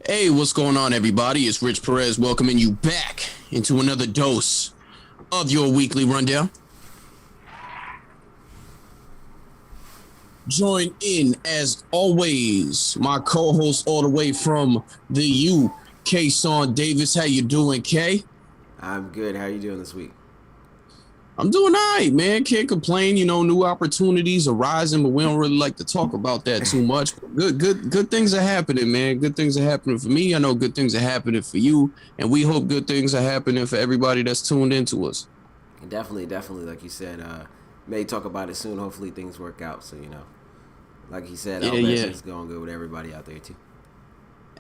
Hey, what's going on, everybody? It's Rich Perez welcoming you back into another dose of your weekly rundown. Join in, as always, my co-host all the way from the U, Kayson Davis. How you doing, Kay? I'm good. How are you doing this week? I'm doing all right, man. Can't complain. New opportunities arising, but we don't really like to talk about that too much. Good things are happening, man. Good things are happening for me. I know good things are happening for you, and we hope good things are happening for everybody that's tuned into us. Definitely, like you said, may talk about it soon. Hopefully things work out. So, like he said, I Yeah, hope yeah. everything's going good with everybody out there too.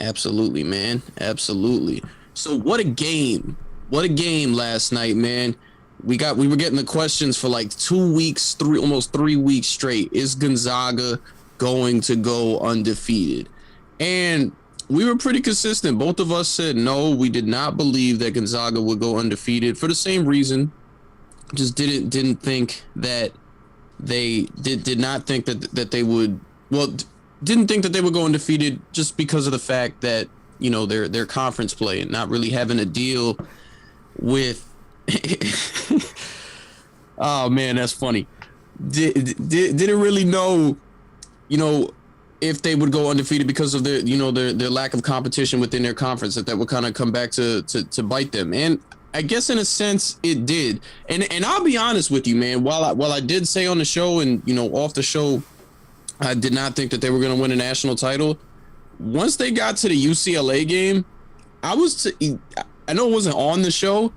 Absolutely, man. Absolutely. So what a game. What a game last night, man. We were getting the questions for like 2 weeks, almost 3 weeks straight. Is Gonzaga going to go undefeated? And we were pretty consistent. Both of us said no, we did not believe that Gonzaga would go undefeated for the same reason. Just didn't think that they did not think that they would, well, didn't think that they would go undefeated just because of the fact that their conference play and not really having to deal with oh man, that's funny. Didn't really know, you know if they would go undefeated because of their lack of competition within their conference, that would kind of come back to bite them. And I guess in a sense it did. And I'll be honest with you, man. While I did say on the show and off the show, I did not think that they were going to win a national title. Once they got to the UCLA game, I know it wasn't on the show,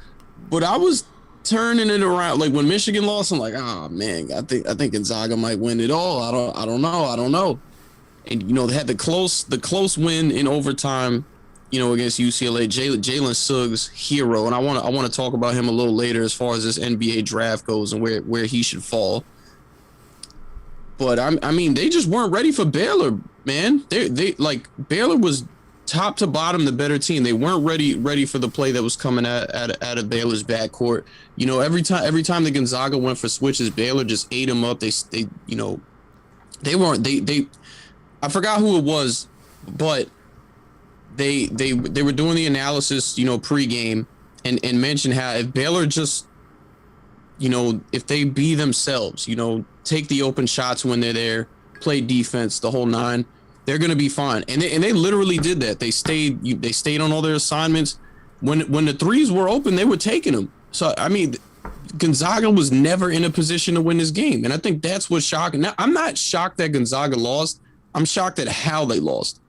but I was turning it around. Like when Michigan lost, I'm like, oh man, I think Gonzaga might win it all. I don't know. And they had the close win in overtime, against UCLA. Jalen Suggs, hero, and I want to talk about him a little later as far as this NBA draft goes and where he should fall. But I mean, they just weren't ready for Baylor, man. They like Baylor was top to bottom the better team. They weren't ready for the play that was coming out of Baylor's backcourt. Every time the Gonzaga went for switches, Baylor just ate them up. They weren't they I forgot who it was, but they were doing the analysis, pregame, and mentioned how if Baylor just, if they be themselves, take the open shots when they're there, play defense, the whole nine, they're gonna be fine. And they literally did that. They stayed on all their assignments. When the threes were open, they were taking them. So I mean, Gonzaga was never in a position to win this game, and I think that's what's shocking. Now, I'm not shocked that Gonzaga lost. I'm shocked at how they lost.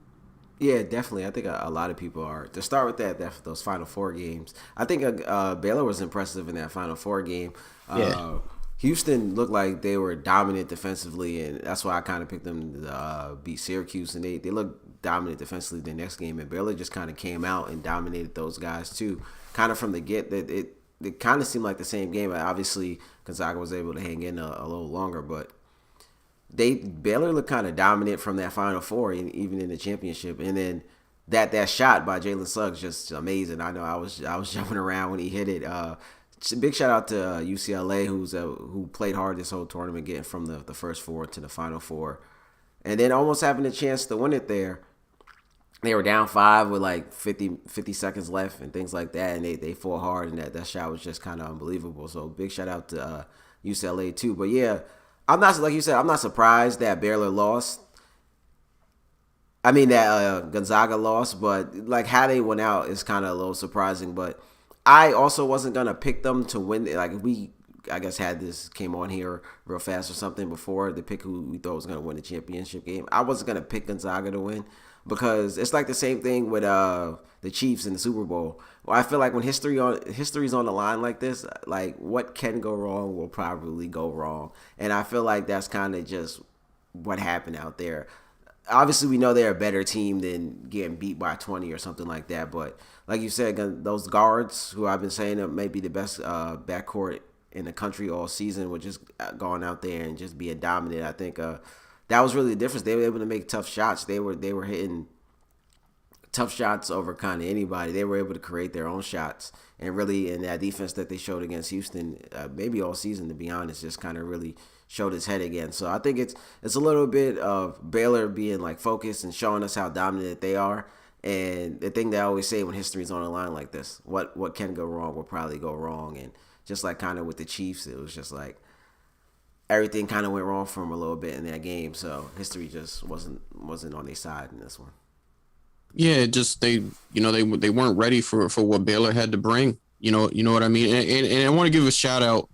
Yeah, definitely. I think a lot of people are. To start with those Final Four games, I think Baylor was impressive in that Final Four game. Yeah. Houston looked like they were dominant defensively, and that's why I kind of picked them to beat Syracuse. And they looked dominant defensively the next game, and Baylor just kind of came out and dominated those guys too. Kind of from the get, that it kind of seemed like the same game. Obviously, Gonzaga was able to hang in a little longer, but Baylor looked kind of dominant from that Final Four, and even in the championship. And then that shot by Jalen Suggs, just amazing. I know I was jumping around when he hit it. Big shout out to UCLA, who played hard this whole tournament, getting from the first four to the Final Four, and then almost having a chance to win it there. They were down 5 with like 50 seconds left and things like that, and they fought hard, and that shot was just kind of unbelievable. So big shout out to UCLA too. But yeah, I'm not, like you said, I'm not surprised that Baylor lost. I mean that Gonzaga lost, but like how they went out is kind of a little surprising. But I also wasn't gonna pick them to win. Like I guess came on here real fast or something before to pick who we thought was gonna win the championship game. I wasn't gonna pick Gonzaga to win because it's like the same thing with the Chiefs in the Super Bowl. Well, I feel like when history's on the line like this, like what can go wrong will probably go wrong, and I feel like that's kind of just what happened out there. Obviously, we know they're a better team than getting beat by 20 or something like that. But like you said, those guards, who I've been saying are maybe the best backcourt in the country all season, were just going out there and just being dominant. I think that was really the difference. They were able to make tough shots. They were hitting tough shots over kind of anybody. They were able to create their own shots, and really in that defense that they showed against Houston, maybe all season to be honest, just kind of really showed his head again. So I think it's a little bit of Baylor being like focused and showing us how dominant they are. And the thing that I always say when history's on the line like this, what can go wrong will probably go wrong. And just like kind of with the Chiefs, it was just like everything kind of went wrong for them a little bit in that game. So history just wasn't on their side in this one. Yeah, just they weren't ready for what Baylor had to bring. You know what I mean. And I want to give a shout out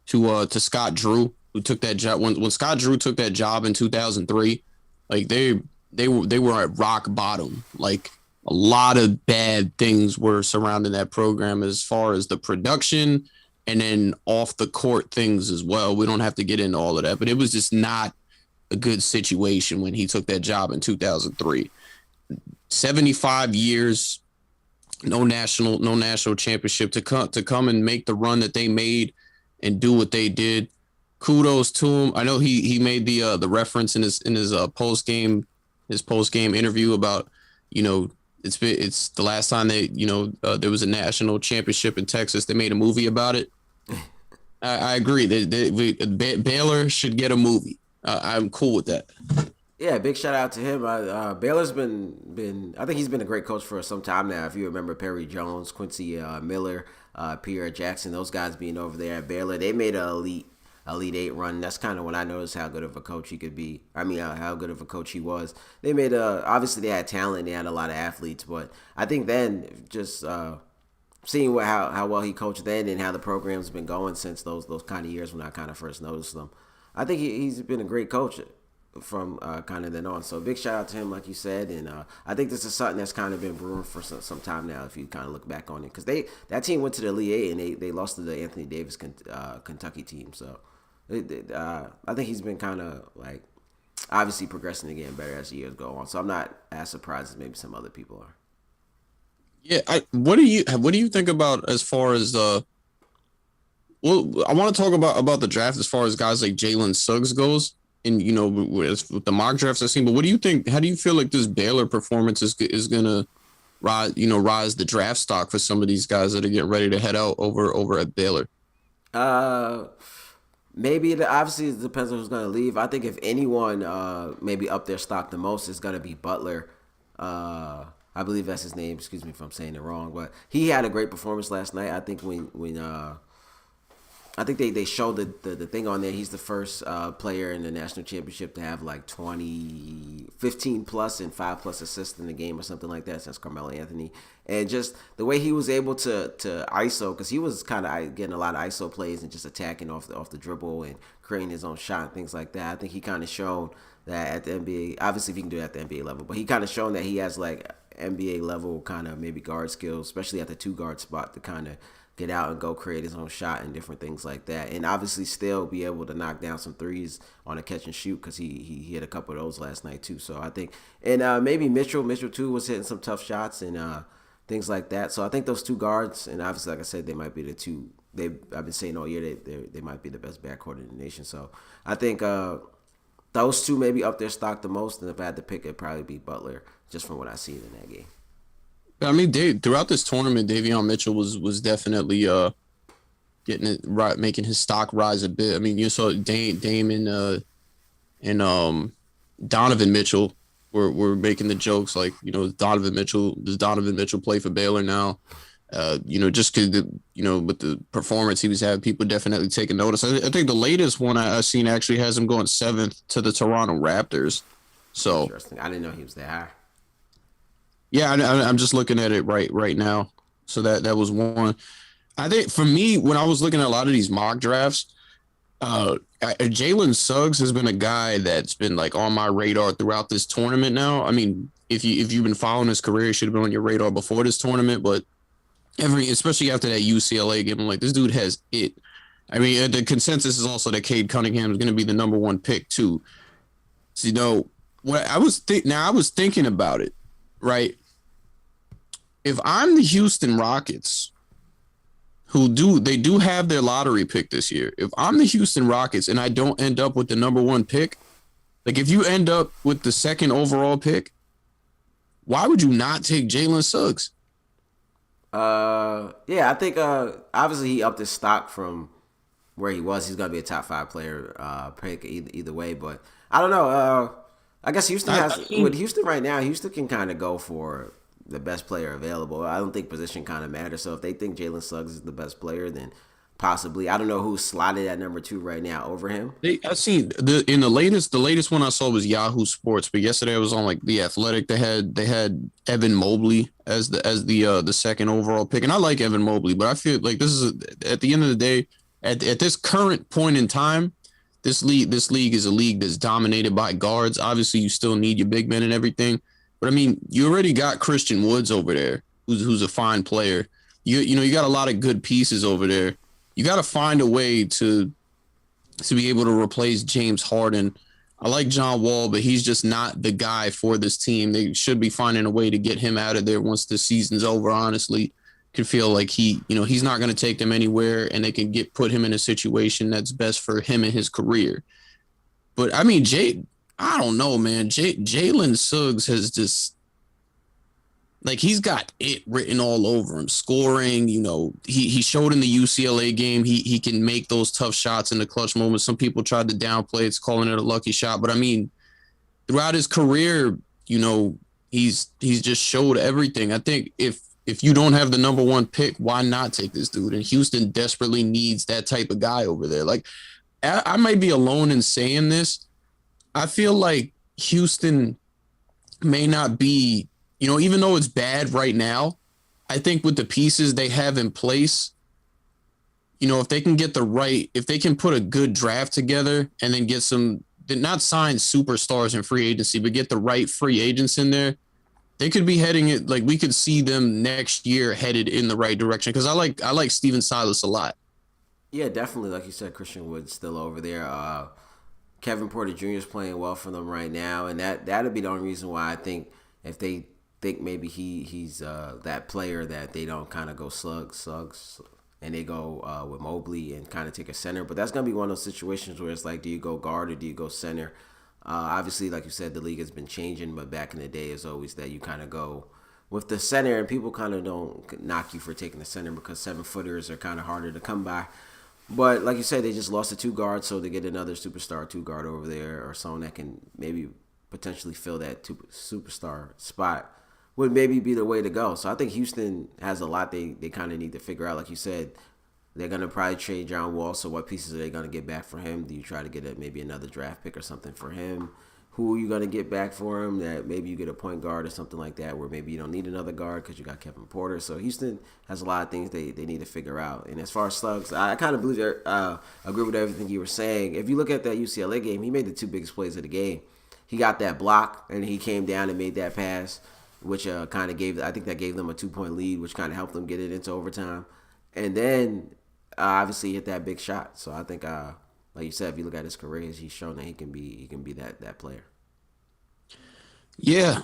to Scott Drew, who took that job when Scott Drew took that job in 2003. Like they were at rock bottom. Like a lot of bad things were surrounding that program as far as the production and then off the court things as well. We don't have to get into all of that, but it was just not a good situation when he took that job in 2003. 75 years, no national championship to come and make the run that they made and do what they did. Kudos to him. I know he made the reference in his post game interview about, it's the last time there was a national championship in Texas. They made a movie about it. I agree. Baylor should get a movie. I'm cool with that. Yeah, big shout out to him. Baylor's been I think he's been a great coach for some time now. If you remember Perry Jones, Quincy Miller, Pierre Jackson, those guys being over there at Baylor, they made an Elite Eight run. That's kind of when I noticed how good of a coach he could be. I mean, how good of a coach he was. They made obviously they had talent, they had a lot of athletes, but I think then just seeing how well he coached then and how the program's been going since those kind of years when I kind of first noticed them, I think he's been a great coach from kind of then on. So big shout out to him, like you said, and I think this is something that's kind of been brewing for some time now. If you kind of look back on it, because that team went to the Elite Eight and they lost to the Anthony Davis Kentucky team. So I think he's been kind of like obviously progressing and getting better as the years go on. So I'm not as surprised as maybe some other people are. Yeah, what do you think about as far as well, I want to talk about the draft as far as guys like Jalen Suggs goes. And, with the mock drafts I've seen, but what do you think? How do you feel like this Baylor performance is going to rise the draft stock for some of these guys that are getting ready to head out over at Baylor? Maybe obviously it depends on who's going to leave. I think if anyone maybe up their stock the most is going to be Butler. I believe that's his name. Excuse me if I'm saying it wrong, but he had a great performance last night. I think when I think they showed the thing on there. He's the first player in the national championship to have like 15 plus and 5 plus assists in the game or something like that since Carmelo Anthony. And just the way he was able to ISO, because he was kind of getting a lot of ISO plays and just attacking off the dribble and creating his own shot and things like that. I think he kind of shown that at the NBA, obviously if he can do it at the NBA level, but he kind of shown that he has like NBA level kind of maybe guard skills, especially at the 2 guard spot to kind of get out and go create his own shot and different things like that. And obviously still be able to knock down some threes on a catch and shoot because he hit a couple of those last night too. So I think, and maybe Mitchell too was hitting some tough shots and things like that. So I think those 2 guards, and obviously like I said, they might be the 2. I've been saying all year they might be the best backcourt in the nation. So I think those 2 maybe up their stock the most. And if I had to pick, it'd probably be Butler just from what I see in that game. I mean, throughout this tournament, Davion Mitchell was definitely getting it right, making his stock rise a bit. I mean, you saw Dame and Donovan Mitchell were making the jokes like, does Donovan Mitchell play for Baylor now? Just because with the performance he was having, people definitely taking notice. I think the latest one I seen actually has him going 7th to the Toronto Raptors. So interesting. I didn't know he was that high. Yeah, I'm just looking at it right now. So that was one. I think for me, when I was looking at a lot of these mock drafts, Jalen Suggs has been a guy that's been like on my radar throughout this tournament now. I mean, if you've been following his career, it should have been on your radar before this tournament, but especially after that UCLA game, I'm like, this dude has it. I mean, the consensus is also that Cade Cunningham is going to be the number 1 pick too. So, what I was thinking about it, right? If I'm the Houston Rockets, who do have their lottery pick this year. If I'm the Houston Rockets and I don't end up with the number 1 pick, like if you end up with the 2nd overall pick, why would you not take Jalen Suggs? Yeah, I think obviously he upped his stock from where he was. He's gonna be a top 5 player pick either way, but I don't know. I guess Houston with Houston right now, Houston can kind of go for the best player available. I don't think position kind of matters. So if they think Jalen Suggs is the best player, then possibly. I don't know who's slotted at number 2 right now over him. I seen the latest one I saw was Yahoo Sports, but yesterday I was on like The Athletic. They had Evan Mobley as the second overall pick, and I like Evan Mobley, but I feel like this is at the end of the day, at this current point in time, this league is a league that's dominated by guards. Obviously, you still need your big men and everything, but I mean, you already got Christian Woods over there, who's a fine player. You got a lot of good pieces over there. You got to find a way to be able to replace James Harden. I like John Wall, but he's just not the guy for this team. They should be finding a way to get him out of there once the season's over, honestly. Could feel like he's not going to take them anywhere, and they can put him in a situation that's best for him and his career. But I mean, I don't know, man. Jalen Suggs has just, like, he's got it written all over him. Scoring, he showed in the UCLA game he can make those tough shots in the clutch moments. Some people tried to downplay it, calling it a lucky shot, but I mean, throughout his career, he's just showed everything. I think if you don't have the number 1 pick, why not take this dude? And Houston desperately needs that type of guy over there. Like, I might be alone in saying this. I feel like Houston may not be, even though it's bad right now, I think with the pieces they have in place, if they can if they can put a good draft together and then get not sign superstars in free agency, but get the right free agents in there, they could be heading it, like, we could see them next year headed in the right direction. Because I like Steven Silas a lot. Yeah, definitely. Like you said, Christian Wood's still over there. Kevin Porter Jr. is playing well for them right now, and that'll be the only reason why I think if they think maybe he's that player that they don't kind of go Suggs, and they go with Mobley and kind of take a center. But that's gonna be one of those situations where it's like, do you go guard or do you go center? Obviously, like you said, the league has been changing, but back in the day, it's always that you kind of go with the center, and people kind of don't knock you for taking the center because 7-footers are kind of harder to come by. But like you said, they just lost the 2 guards, so they get another superstar 2 guard over there, or someone that can maybe potentially fill that superstar spot would maybe be the way to go. So I think Houston has a lot they kind of need to figure out. Like you said, they're going to probably trade John Wall, so what pieces are they going to get back for him? Do you try to get maybe another draft pick or something for him? Who are you going to get back for him? That maybe you get a point guard or something like that, where maybe you don't need another guard because you got Kevin Porter. So Houston has a lot of things they need to figure out. And as far as Suggs, I kind of agree with everything you were saying. If you look at that UCLA game, he made the 2 biggest plays of the game. He got that block, and he came down and made that pass, which kind of gave them a 2-point lead, which kind of helped them get it into overtime. And then obviously he hit that big shot. So I think, like you said, if you look at his career, he's shown that he can be that player. Yeah,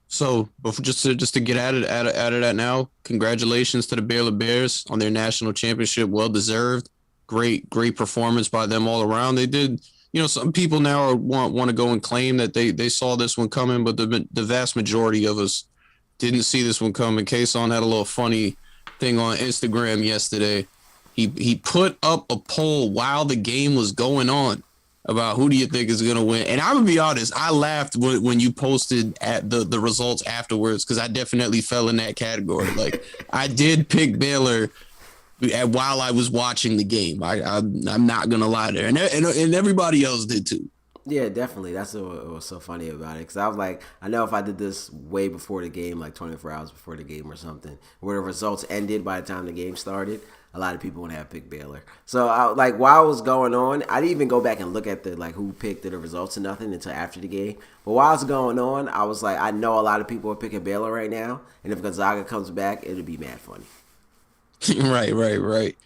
so just to get out of that now, congratulations to the Baylor Bears on their national championship. Well deserved. Great performance by them all around. They did. Some people now want to go and claim that they saw this one coming, but the vast majority of us didn't see this one coming. Kayson had a little funny thing on Instagram yesterday. He put up a poll while the game was going on about who do you think is going to win. And I'm going to be honest, I laughed when you posted at the results afterwards, because I definitely fell in that category. Like, I did pick Baylor while I was watching the game. I'm not going to lie there. And everybody else did too. Yeah, definitely. That's what was so funny about it. Because I was like, I know if I did this way before the game, like 24 hours before the game or something, where the results ended by the time the game started, a lot of people would have picked Baylor. So, while it was going on, I didn't even go back and look at who picked the results or nothing until after the game. But while it's going on, I was like, I know a lot of people are picking Baylor right now. And if Gonzaga comes back, it'll be mad funny. Right.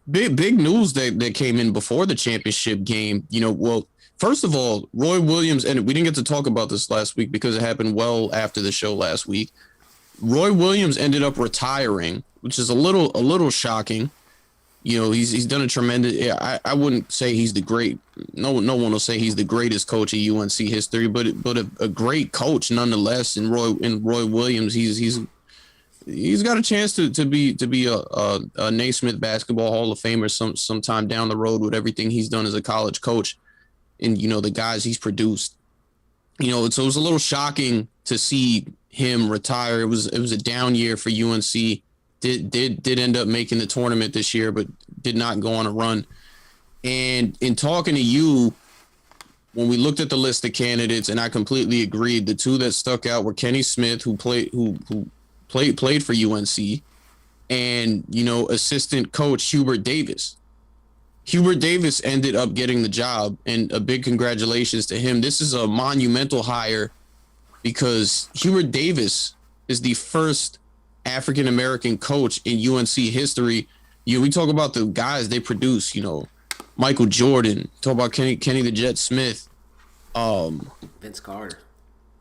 Big news that came in before the championship game. First of all, Roy Williams, and we didn't get to talk about this last week because it happened well after the show last week. Roy Williams ended up retiring, which is a little shocking. He's done a tremendous. I wouldn't say he's the great. No one will say he's the greatest coach of UNC history, but a great coach nonetheless. And Roy Williams, he's got a chance to be a Naismith Basketball Hall of Famer sometime down the road with everything he's done as a college coach, and the guys he's produced. So it was a little shocking to see him retire. It was a down year for UNC. Did end up making the tournament this year, but did not go on a run. And in talking to you, when we looked at the list of candidates, and I completely agreed, the two that stuck out were Kenny Smith, who played for UNC, and assistant coach Hubert Davis. Hubert Davis ended up getting the job, and a big congratulations to him. This is a monumental hire because Hubert Davis is the first African-American coach in UNC history. We talk about the guys they produce, Michael Jordan, talk about Kenny the Jet Smith, Vince Carter.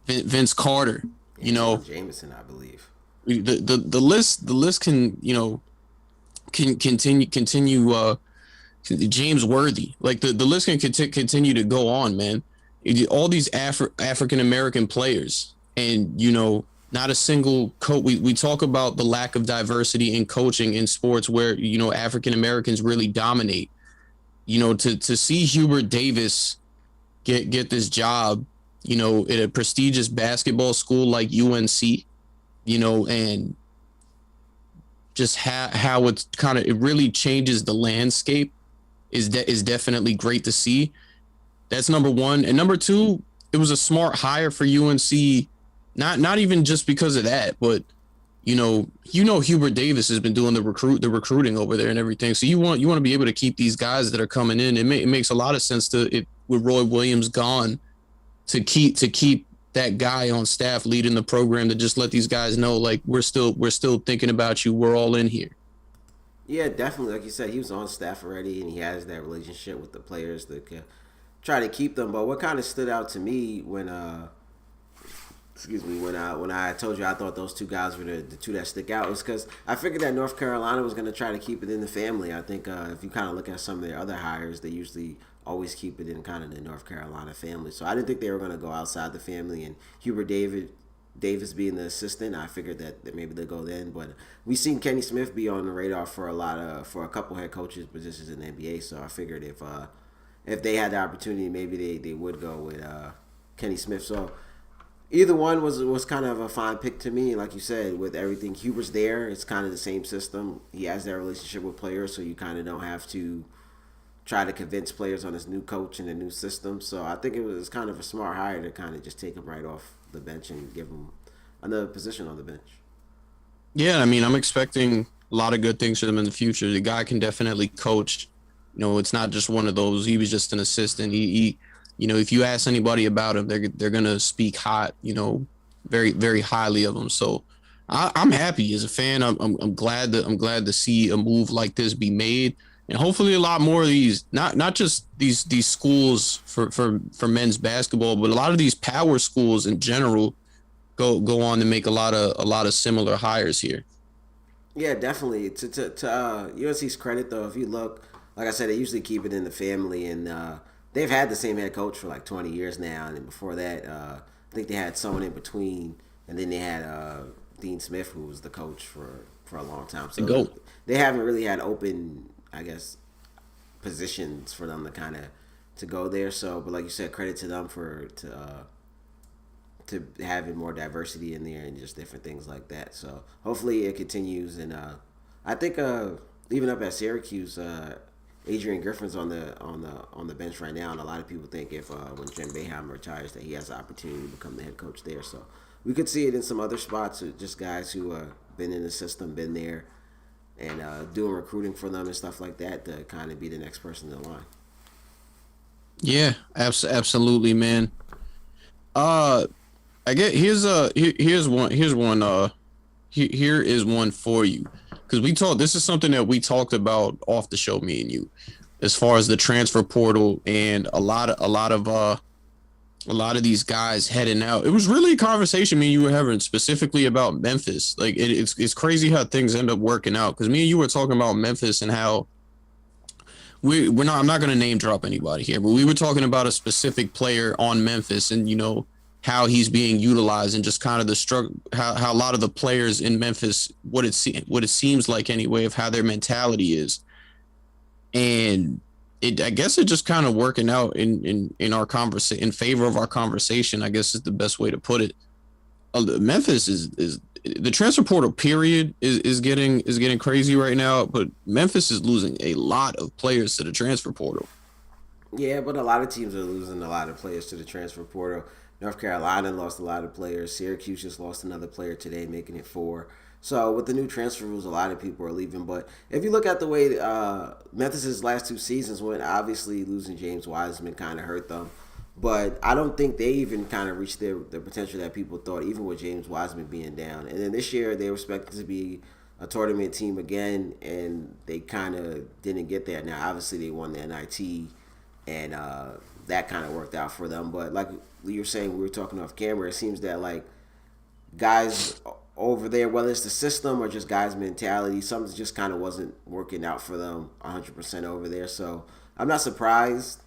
Vince Carter, Jameson, I believe. The list can continue James Worthy. Like the list can continue to go on, man. All these African American players, and not a single coach. We talk about the lack of diversity in coaching in sports where African Americans really dominate. To see Hubert Davis get this job, at a prestigious basketball school like UNC, and just how it's it really changes the landscape is definitely great to see. That's number one. And number two, it was a smart hire for UNC, not even just because of that, but Hubert Davis has been doing the recruiting over there and everything. So you want to be able to keep these guys that are coming in. It makes a lot of sense with Roy Williams gone to keep that guy on staff leading the program, to just let these guys know, like, we're still thinking about you. We're all in here. Yeah, definitely. Like you said, he was on staff already, and he has that relationship with the players that can try to keep them. But what kind of stood out to me when I told you I thought those two guys were the two that stick out, was because I figured that North Carolina was going to try to keep it in the family. I think if you kind of look at some of their other hires, they usually always keep it in kind of the North Carolina family. So I didn't think they were going to go outside the family. And Hubert Davis being the assistant, I figured that maybe they'll go then. But we've seen Kenny Smith be on the radar for a couple head coaches positions in the NBA. So I figured if they had the opportunity, maybe they would go with Kenny Smith. So either one was kind of a fine pick to me. Like you said, with everything, Hubert's there. It's kind of the same system. He has that relationship with players, so you kind of don't have to try to convince players on his new coach and a new system. So I think it was kind of a smart hire to kind of just take him right off the bench and give him another position on the bench. Yeah, I mean, I'm expecting a lot of good things for them in the future. The guy can definitely coach. It's not just one of those. He was just an assistant. He if you ask anybody about him, they're gonna speak hot, very, very highly of him. So I'm happy as a fan. I'm glad to see a move like this be made. And hopefully a lot more of these, not just these schools for men's basketball, but a lot of these power schools in general go on to make a lot of similar hires here. Yeah, definitely. To UNC's credit, though, if you look, like I said, they usually keep it in the family, and they've had the same head coach for like 20 years now. And then before that, I think they had someone in between, and then they had Dean Smith, who was the coach for a long time. So they haven't really had open, I guess, positions for them to go there. So, but like you said, credit to them to having more diversity in there and just different things like that. So hopefully it continues. And I think even up at Syracuse, Adrian Griffin's on the bench right now, and a lot of people think if when Jim Boeheim retires that he has the opportunity to become the head coach there. So we could see it in some other spots, just guys who been in the system, been there, and doing recruiting for them and stuff like that to kind of be the next person in line. Yeah, absolutely, man. I get here is one for you, because this is something that we talked about off the show, me and you, as far as the transfer portal and a lot of these guys heading out. It was really a conversation me and you were having specifically about Memphis. Like it's crazy how things end up working out, because me and you were talking about Memphis and how I'm not going to name drop anybody here, but we were talking about a specific player on Memphis and how he's being utilized, and just kind of the struggle, how a lot of the players in Memphis, what it seems like anyway, of how their mentality is. And I guess it just kind of working out in our conversation in favor of our conversation. I guess is the best way to put it. Memphis is the transfer portal period is getting crazy right now, but Memphis is losing a lot of players to the transfer portal. Yeah, but a lot of teams are losing a lot of players to the transfer portal. North Carolina lost a lot of players. Syracuse just lost another player today, making it four. So with the new transfer rules, a lot of people are leaving. But if you look at the way Memphis's last two seasons went, obviously losing James Wiseman kind of hurt them. But I don't think they even kind of reached their potential that people thought, even with James Wiseman being down. And then this year, they were expected to be a tournament team again, and they kind of didn't get there. Now, obviously, they won the NIT, and that kind of worked out for them. But like you were saying, we were talking off camera, it seems that like guys over there, whether it's the system or just guys' mentality, something just kind of wasn't working out for them 100% over there. So I'm not surprised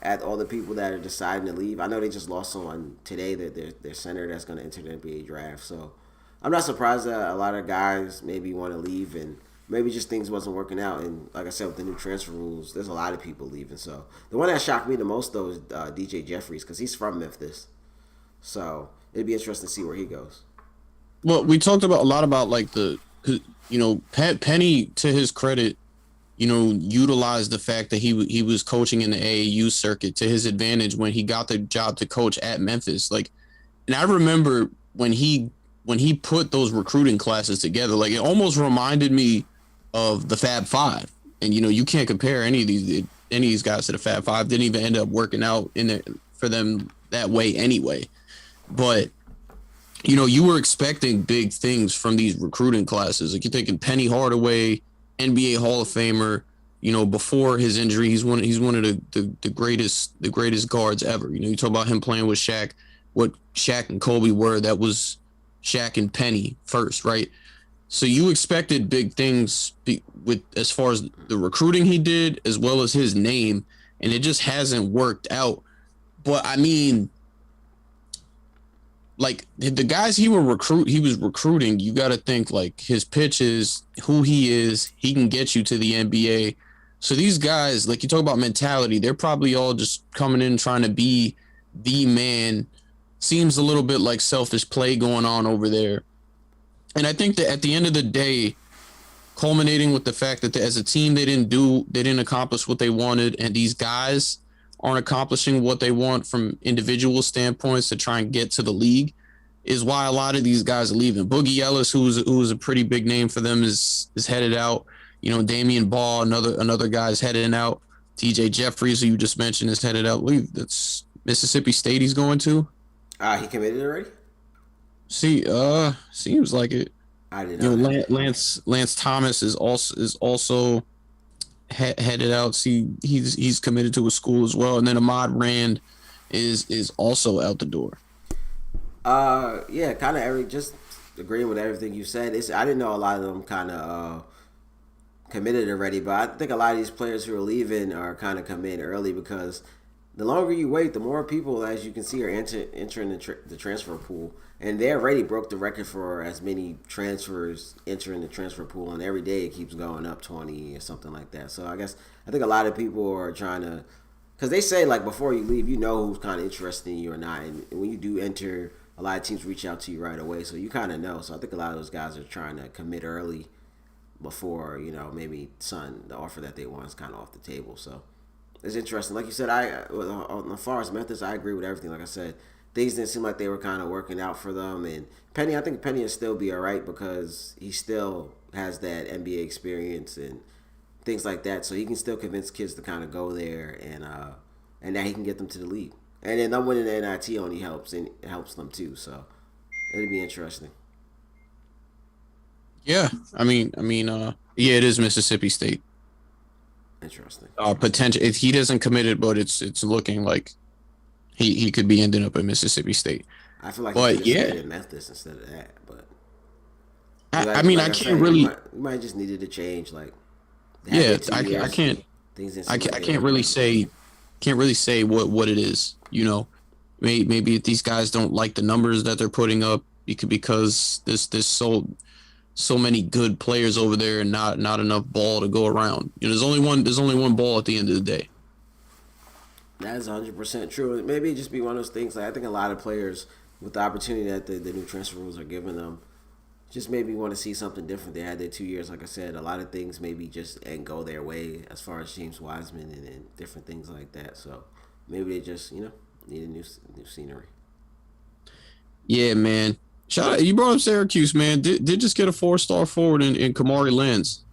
at all the people that are deciding to leave. I know they just lost someone today, that their center that's going to enter the NBA draft. So I'm not surprised that a lot of guys maybe want to leave, and maybe just things wasn't working out. And like I said, with the new transfer rules, there's a lot of people leaving. So the one that shocked me the most though is DJ Jeffries, because he's from Memphis. So it'd be interesting to see where he goes. Well, we talked about a lot about like Penny, to his credit, utilized the fact that he was coaching in the AAU circuit to his advantage when he got the job to coach at Memphis. Like, and I remember when he put those recruiting classes together, like it almost reminded me of the Fab Five. And you can't compare any of these guys to the Fab Five. Didn't even end up working out for them that way anyway. But you were expecting big things from these recruiting classes. Like you're thinking Penny Hardaway, NBA Hall of Famer. Before his injury, he's one of the greatest guards ever. You talk about him playing with Shaq, what Shaq and Kobe were. That was Shaq and Penny first, right? So you expected big things with as far as the recruiting he did, as well as his name, and it just hasn't worked out. But I mean, like the guys he was recruiting, you got to think like his pitch is who he is. He can get you to the NBA. So these guys, like you talk about mentality, they're probably all just coming in trying to be the man. Seems a little bit like selfish play going on over there. And I think that at the end of the day, culminating with the fact that as a team, they didn't accomplish what they wanted. And these guys aren't accomplishing what they want from individual standpoints to try and get to the league, is why a lot of these guys are leaving. Boogie Ellis, who's a pretty big name for them, is headed out. Damian Ball, another guy's heading out. TJ Jeffries, who you just mentioned, is headed out. That's Mississippi State he's going to. He committed already? See, seems like it. I didn't know. Lance Thomas is also headed out. See, he's committed to a school as well, and then Ahmad Rand is also out the door. Yeah, kind of just agreeing with everything you said. I didn't know a lot of them kind of committed already, but I think a lot of these players who are leaving are kind of coming in early, because the longer you wait, the more people, as you can see, are entering the transfer pool. And they already broke the record for as many transfers entering the transfer pool, and every day it keeps going up 20 or something like that. So I think a lot of people are trying to, because they say like before you leave, who's kind of interested in you or not. And when you do enter, a lot of teams reach out to you right away, so you kind of know. So I think a lot of those guys are trying to commit early before, maybe the offer that they want is kind of off the table. So it's interesting. Like you said, as far as Memphis, I agree with everything. Like I said, things didn't seem like they were kind of working out for them. And Penny, I think Penny will still be all right, because he still has that NBA experience and things like that. So he can still convince kids to kind of go there, and that he can get them to the league. And then them winning the NIT only helps, and it helps them too. So it'll be interesting. Yeah, I mean, yeah, it is Mississippi State. Interesting. Potential. If he doesn't commit it, but it's looking like he could be ending up at Mississippi State. I feel like but he yeah, stayed in Memphis instead of that. But I mean, I can't really. You might just needed to change. Like, yeah, I can't. I can't really say. Can't really say what it is. Maybe if these guys don't like the numbers that they're putting up, because there's so many good players over there and not enough ball to go around. There's only one ball at the end of the day. That is 100% true. Maybe it just be one of those things. Like I think a lot of players, with the opportunity that the new transfer rules are giving them, just maybe want to see something different. They had their 2 years, like I said. A lot of things maybe just and go their way as far as James Wiseman and different things like that. So maybe they just need a new scenery. Yeah, man. Shout out, you brought up Syracuse, man. Did just get a 4-star forward in Kamari Lenz,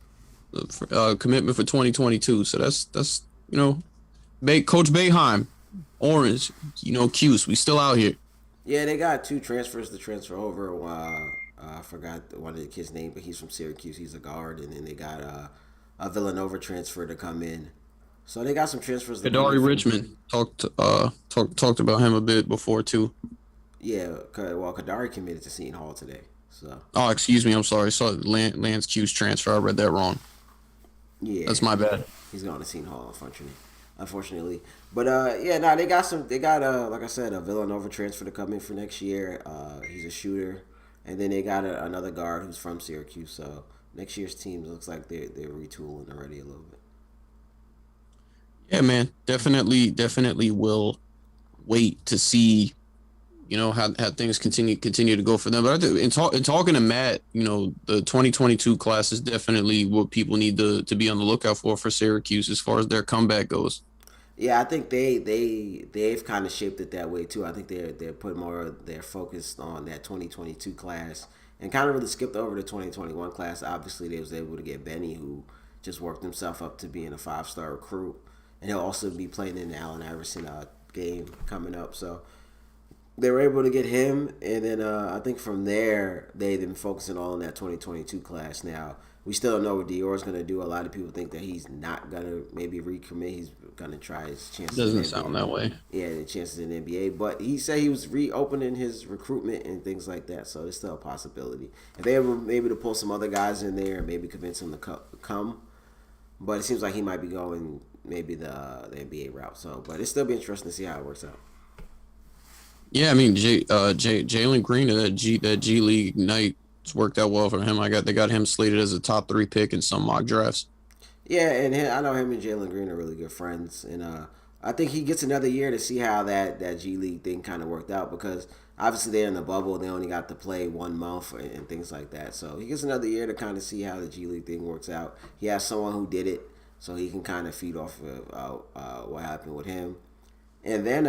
commitment for 2022. So that's Coach Boeheim, Orange, Cuse. We still out here. Yeah, they got two transfers to transfer over. I forgot one of the kids' name, but he's from Syracuse. He's a guard, and then they got a Villanova transfer to come in. So they got some transfers. Kadari Richmond talked about him a bit before too. Yeah, well, Kadari committed to Seton Hall today. So. Oh, excuse me. I'm sorry. I saw Lance Q's transfer. I read that wrong. Yeah, that's my bad. He's going to Seton Hall, unfortunately. But they got like I said, a Villanova transfer to come in for next year. He's a shooter, and then they got another guard who's from Syracuse. So next year's team looks like they're retooling already a little bit. Yeah, man, definitely will wait to see, how things continue to go for them. But I think in talking to Matt, the 2022 class is definitely what people need to be on the lookout for Syracuse as far as their comeback goes. Yeah, I think they've kind of shaped it that way too. I think they're putting more of their focus on that 2022 class and kind of really skipped over the 2021 class. Obviously, they was able to get Benny, who just worked himself up to being a 5-star recruit, and he'll also be playing in the Allen Iverson game coming up. So they were able to get him, and then I think from there they've been focusing all on that 2022 class. Now we still don't know what Dior's going to do. A lot of people think that he's not going to maybe recommit. He's going to try his chances. Doesn't sound that way. Yeah, the chances in the NBA. But he said he was reopening his recruitment and things like that. So there's still a possibility. If they were maybe to pull some other guys in there, maybe convince him to come. But it seems like he might be going maybe the NBA route. So, but it's still be interesting to see how it works out. Yeah, I mean, Jalen Green of that G League Ignite, it's worked out well for him. They got him slated as a top 3 pick in some mock drafts. Yeah, and I know him and Jalen Green are really good friends, and I think he gets another year to see how that G League thing kind of worked out, because obviously they're in the bubble, they only got to play 1 month and things like that. So he gets another year to kind of see how the G League thing works out. He has someone who did it, so he can kind of feed off of what happened with him, and then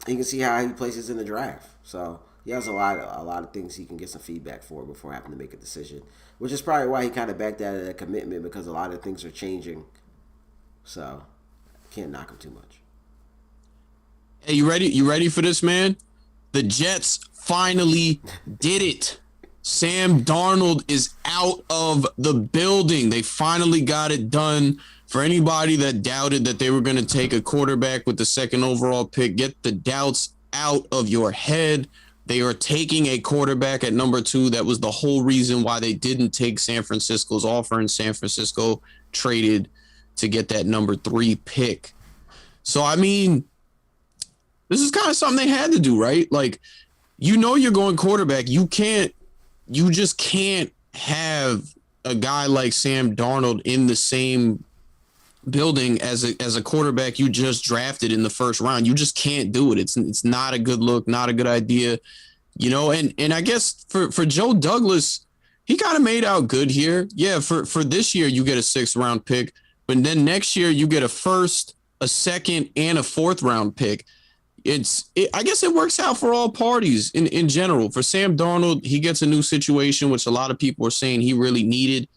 he can see how he places in the draft. So he has a lot of things he can get some feedback for before having to make a decision, which is probably why he kind of backed out of that commitment, because a lot of things are changing. So can't knock him too much. Hey, you ready? You ready for this, man? The Jets finally did it. Sam Darnold is out of the building. They finally got it done. For anybody that doubted that they were going to take a quarterback with the 2nd overall pick, get the doubts out of your head. They are taking a quarterback at number 2. That was the whole reason why they didn't take San Francisco's offer, and San Francisco traded to get that number 3 pick. So, I mean, this is kind of something they had to do, right? Like, you're going quarterback. You just can't have a guy like Sam Darnold in the same building as a quarterback you just drafted in the 1st round. You just can't do it. It's not a good look, not a good idea, and I guess for Joe Douglas, he kind of made out good here. Yeah, for this year you get a 6th round pick, but then next year you get a 1st, a 2nd, and a 4th round pick. I guess it works out for all parties in general. For Sam Darnold, he gets a new situation, which a lot of people are saying he really needed.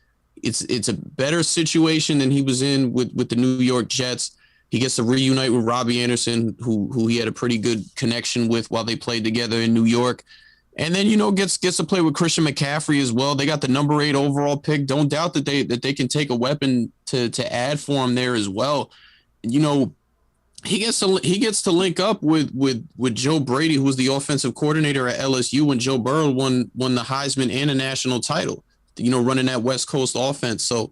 It's a better situation than he was in with the New York Jets. He gets to reunite with Robbie Anderson, who he had a pretty good connection with while they played together in New York. And then, gets to play with Christian McCaffrey as well. They got the number 8 overall pick. Don't doubt that they can take a weapon to add for him there as well. He gets to link up with Joe Brady, who was the offensive coordinator at LSU when Joe Burrow won the Heisman and a national title, running that West Coast offense. So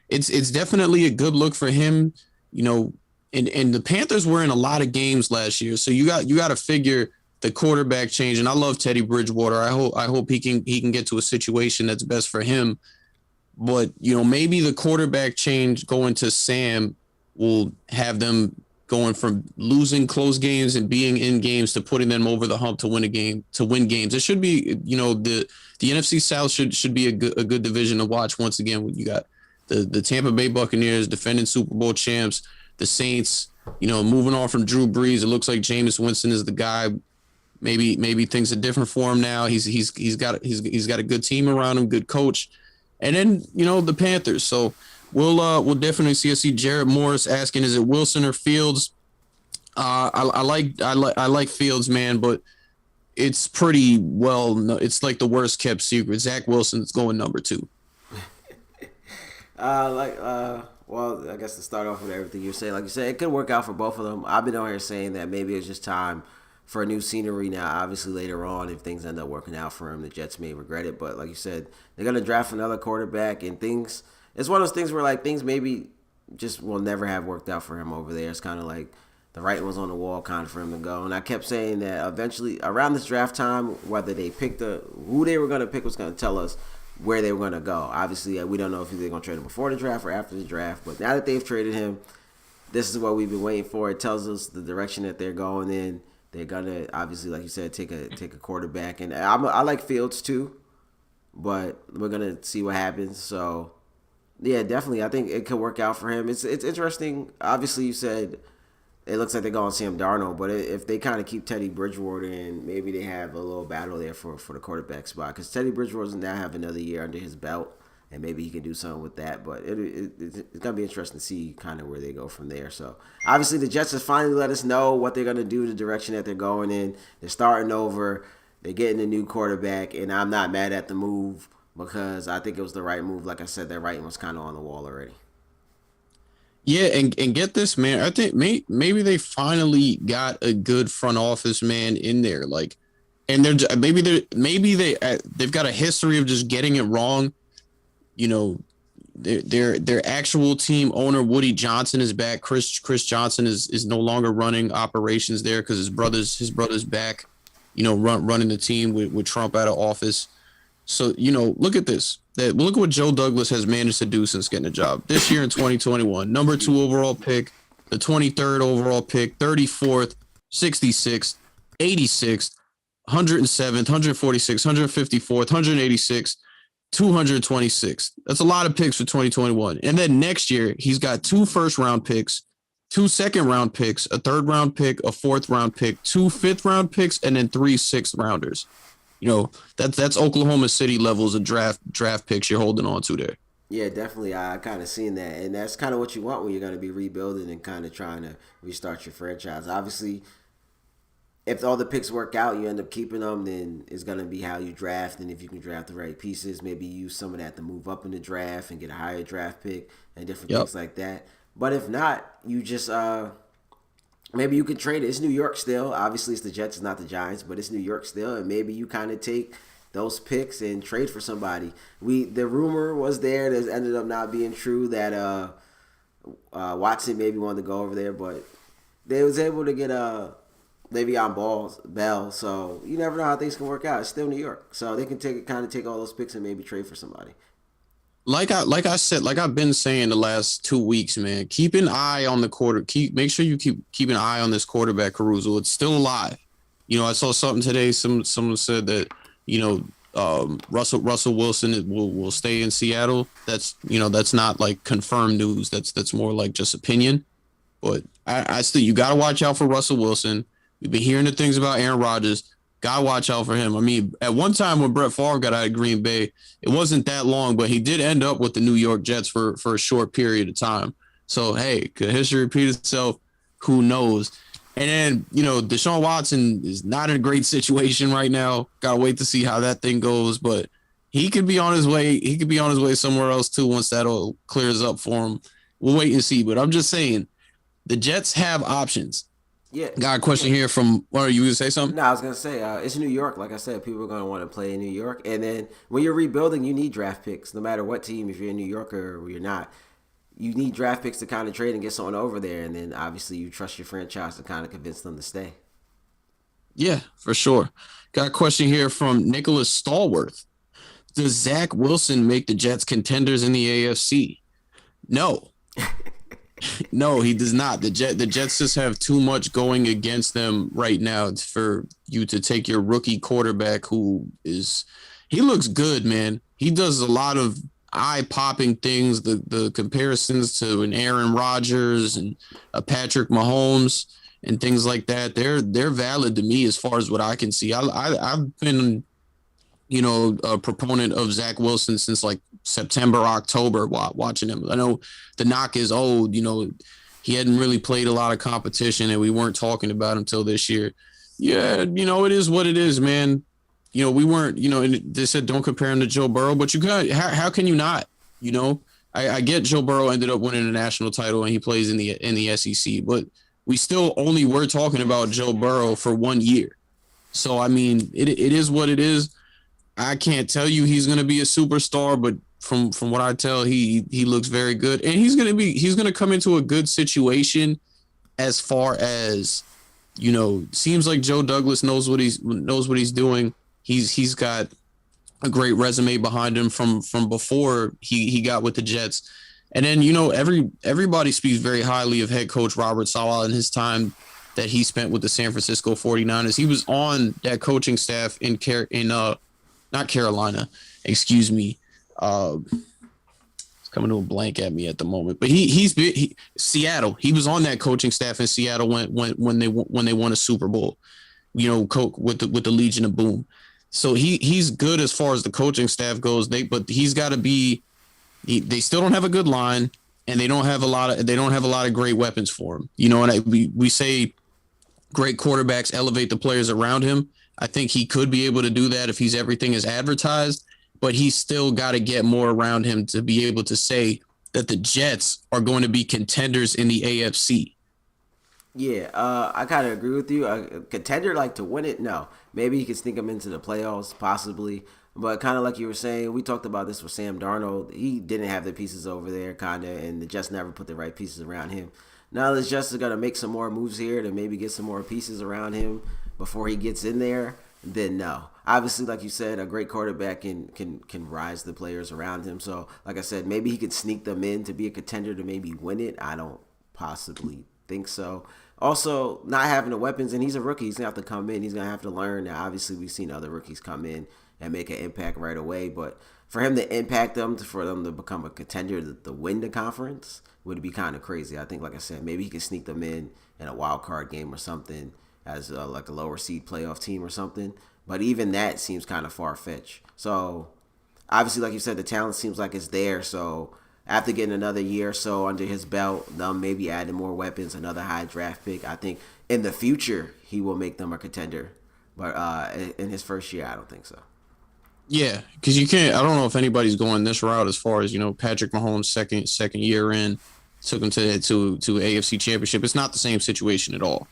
it's definitely a good look for him, and the Panthers were in a lot of games last year. So you got to figure the quarterback change. And I love Teddy Bridgewater. I hope he can get to a situation that's best for him. But, maybe the quarterback change going to Sam will have them going from losing close games and being in games to putting them over the hump to win games. It should be, the NFC South should be a good division to watch. Once again, you got the Tampa Bay Buccaneers, defending Super Bowl champs, the Saints, moving on from Drew Brees. It looks like Jameis Winston is the guy. Maybe things are different for him now. He's got a good team around him, good coach. And then, the Panthers. So we'll definitely see Jared Morris asking, is it Wilson or Fields? I like Fields, man, but it's pretty it's like the worst kept secret. Zach Wilson's going number 2. Well, I guess to start off with everything you're saying, like you said, it could work out for both of them. I've been on here saying that maybe it's just time for a new scenery now. Obviously, later on, if things end up working out for him, the Jets may regret it. But like you said, they're going to draft another quarterback, and it's one of those things where like things maybe just will never have worked out for him over there. It's kind of like the writing was on the wall kind of for him to go. And I kept saying that eventually, around this draft time, whether they picked who they were going to pick was going to tell us where they were going to go. Obviously, we don't know if they're going to trade him before the draft or after the draft. But now that they've traded him, this is what we've been waiting for. It tells us the direction that they're going in. They're going to, obviously, like you said, take a quarterback. And I like Fields, too. But we're going to see what happens. So, yeah, definitely. I think it could work out for him. It's interesting. Obviously, you said it looks like they're going Sam Darnold. But if they kind of keep Teddy Bridgewater in, maybe they have a little battle there for the quarterback spot. Because Teddy Bridgewater doesn't now have another year under his belt. And maybe he can do something with that. But it's going to be interesting to see kind of where they go from there. So, obviously, the Jets have finally let us know what they're going to do, the direction that they're going in. They're starting over. They're getting a new quarterback. And I'm not mad at the move because I think it was the right move. Like I said, their writing was kind of on the wall already. Yeah, and get this, man. I think maybe they finally got a good front office man in there. Like, and they've got a history of just getting it wrong. Their actual team owner Woody Johnson is back. Chris Johnson is no longer running operations there because his brother's back. Running the team with Trump out of office. So look at this. Look at what Joe Douglas has managed to do since getting a job this year in 2021. Number 2 overall pick, the 23rd overall pick, 34th, 66th, 86th, 107th, 146th, 154th, 186th. 226. That's a lot of picks for 2021. And then next year, he's got 2 first-round picks, 2 second-round picks, a third-round pick, a fourth-round pick, 2 fifth-round picks, and then 3 sixth-rounders. That's Oklahoma City levels of draft picks you're holding on to there. Yeah, definitely. I kind of seen that. And that's kind of what you want when you're going to be rebuilding and kind of trying to restart your franchise. Obviously, if all the picks work out, you end up keeping them, then it's going to be how you draft. And if you can draft the right pieces, maybe use some of that to move up in the draft and get a higher draft pick and different things like that. But if not, you just maybe you can trade it. It's New York still. Obviously, it's the Jets, it's not the Giants, but it's New York still. And maybe you kind of take those picks and trade for somebody. The rumor was there that ended up not being true that Watson maybe wanted to go over there, but they was able to get Le'Veon Bell, so you never know how things can work out. It's still New York, so they can take all those picks and maybe trade for somebody. Like I said, like I've been saying the last 2 weeks, man. Keep an eye on the make sure you keep an eye on this quarterback Caruso. It's still alive. I saw something today. Someone said that Russell Wilson will stay in Seattle. That's not like confirmed news. That's more like just opinion. But I still, you got to watch out for Russell Wilson. We've been hearing the things about Aaron Rodgers. Got to watch out for him. I mean, at one time when Brett Favre got out of Green Bay, it wasn't that long, but he did end up with the New York Jets for a short period of time. So, hey, could history repeat itself? Who knows? And then, Deshaun Watson is not in a great situation right now. Got to wait to see how that thing goes, but he could be on his way. He could be on his way somewhere else too once that all clears up for him. We'll wait and see, but I'm just saying the Jets have options. Yeah. Got a question here from, what are you going to say something? No, I was going to say, it's New York. Like I said, people are going to want to play in New York. And then when you're rebuilding, you need draft picks, no matter what team, if you're in New York or you're not. You need draft picks to kind of trade and get someone over there. And then obviously you trust your franchise to kind of convince them to stay. Yeah, for sure. Got a question here from Nicholas Stallworth. Does Zach Wilson make the Jets contenders in the AFC? No. No, he does not. The Jets just have too much going against them right now for you to take your rookie quarterback he looks good, man. He does a lot of eye-popping things, the comparisons to an Aaron Rodgers and a Patrick Mahomes and things like that. They're valid to me as far as what I can see. I've been a proponent of Zach Wilson since like September, October, watching him. I know the knock is old, he hadn't really played a lot of competition and we weren't talking about him until this year. Yeah, it is what it is, man. We weren't, and they said don't compare him to Joe Burrow, but you got, how can you not? I get Joe Burrow ended up winning a national title and he plays in the SEC, but we still only were talking about Joe Burrow for 1 year. So, I mean, it is what it is. I can't tell you he's going to be a superstar, but from what I tell, he looks very good, and he's going to come into a good situation as far as, seems like Joe Douglas knows what he's doing. He's got a great resume behind him from before he got with the Jets. And then, everybody speaks very highly of head coach Robert Saleh and his time that he spent with the San Francisco 49ers. He was on that coaching staff in not Carolina, excuse me. It's coming to a blank at me at the moment, but he's Seattle. He was on that coaching staff in Seattle when they won a Super Bowl, with the Legion of Boom. So he's good as far as the coaching staff goes. But he's got to be. They still don't have a good line, and they don't have a lot of great weapons for him. And we say great quarterbacks elevate the players around him. I think he could be able to do that if he's everything is advertised, but he's still got to get more around him to be able to say that the Jets are going to be contenders in the AFC. Yeah, I kind of agree with you. A contender to win it? No. Maybe he could sneak them into the playoffs, possibly. But kind of like you were saying, we talked about this with Sam Darnold. He didn't have the pieces over there, kind of, and the Jets never put the right pieces around him. Now the Jets are going to make some more moves here to maybe get some more pieces around him before he gets in there. Then no. Obviously, like you said, a great quarterback can rise the players around him. So, like I said, maybe he could sneak them in to be a contender to maybe win it. I don't possibly think so. Also, not having the weapons, and he's a rookie. He's going to have to come in. He's going to have to learn. Now, obviously, we've seen other rookies come in and make an impact right away. But for him to impact them, for them to become a contender to win the conference would be kind of crazy. I think, like I said, maybe he could sneak them in a wild card game or something as like a lower seed playoff team or something. But even that seems kind of far-fetched. So, obviously, like you said, the talent seems like it's there. So, after getting another year or so under his belt, them maybe adding more weapons, another high draft pick, I think in the future he will make them a contender. But in his first year, I don't think so. Yeah, because you can't. I don't know if anybody's going this route as far as Patrick Mahomes' second year in took him to AFC Championship. It's not the same situation at all.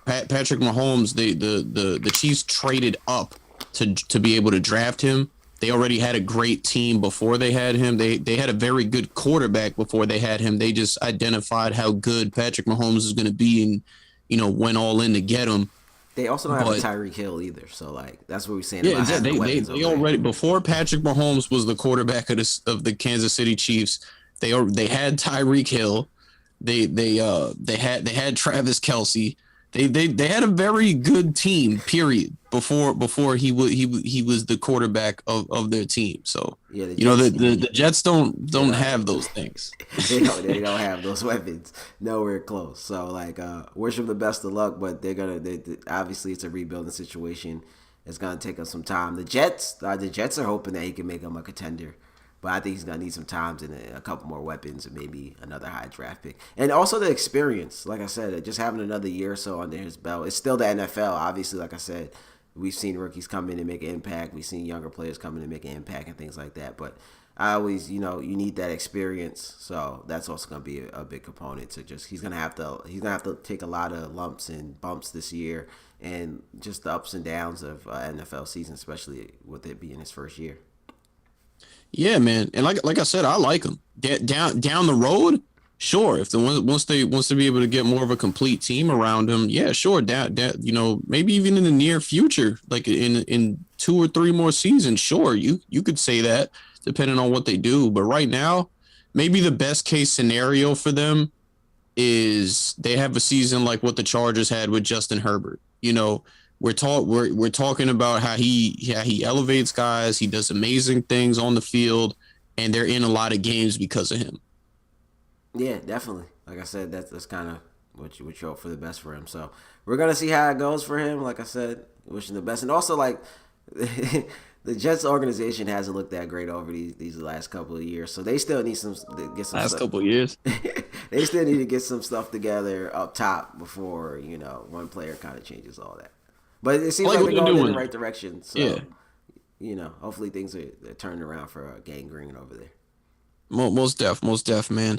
Patrick Mahomes, the Chiefs traded up to be able to draft him. They already had a great team before they had him. They had a very good quarterback before they had him. They just identified how good Patrick Mahomes is going to be and, went all in to get him. They also don't have a Tyreek Hill either. So, that's what we're saying. Yeah, exactly. They already, before Patrick Mahomes was the quarterback of the Kansas City Chiefs, they had Tyreek Hill. They had Travis Kelce. They had a very good team, period, before he was the quarterback of their team. So yeah, the Jets don't have those things. they don't have those weapons, nowhere close. So wish them the best of luck, but obviously it's a rebuilding situation. It's gonna take us some time. The Jets are hoping that he can make them a contender. But I think he's going to need some time and a couple more weapons and maybe another high draft pick. And also the experience. Like I said, just having another year or so under his belt. It's still the NFL. Obviously, like I said, we've seen rookies come in and make an impact. We've seen younger players come in and make an impact and things like that. But I always, you need that experience. So that's also going to be a big component to he's going to have to take a lot of lumps and bumps this year and just the ups and downs of NFL season, especially with it being his first year. Yeah, man, and like I said, I like them. Down the road, sure. If once they be able to get more of a complete team around them, yeah, sure. Down, maybe even in the near future, like in 2 or 3 more seasons, sure. You could say that depending on what they do. But right now, maybe the best case scenario for them is they have a season like what the Chargers had with Justin Herbert. We're talking about how he elevates guys, he does amazing things on the field, and they're in a lot of games because of him. Yeah, definitely. Like I said, that's kind of what you hope for the best for him. So we're gonna see how it goes for him. Like I said, wishing the best, and also like the Jets organization hasn't looked that great over these last couple of years, so they still need to get some Last stuff. couple of years, they still need to get some stuff together up top before one player kind of changes all that. But it seems like they're going in the right direction. So hopefully things are turning around for Gangrene over there. Most def, man.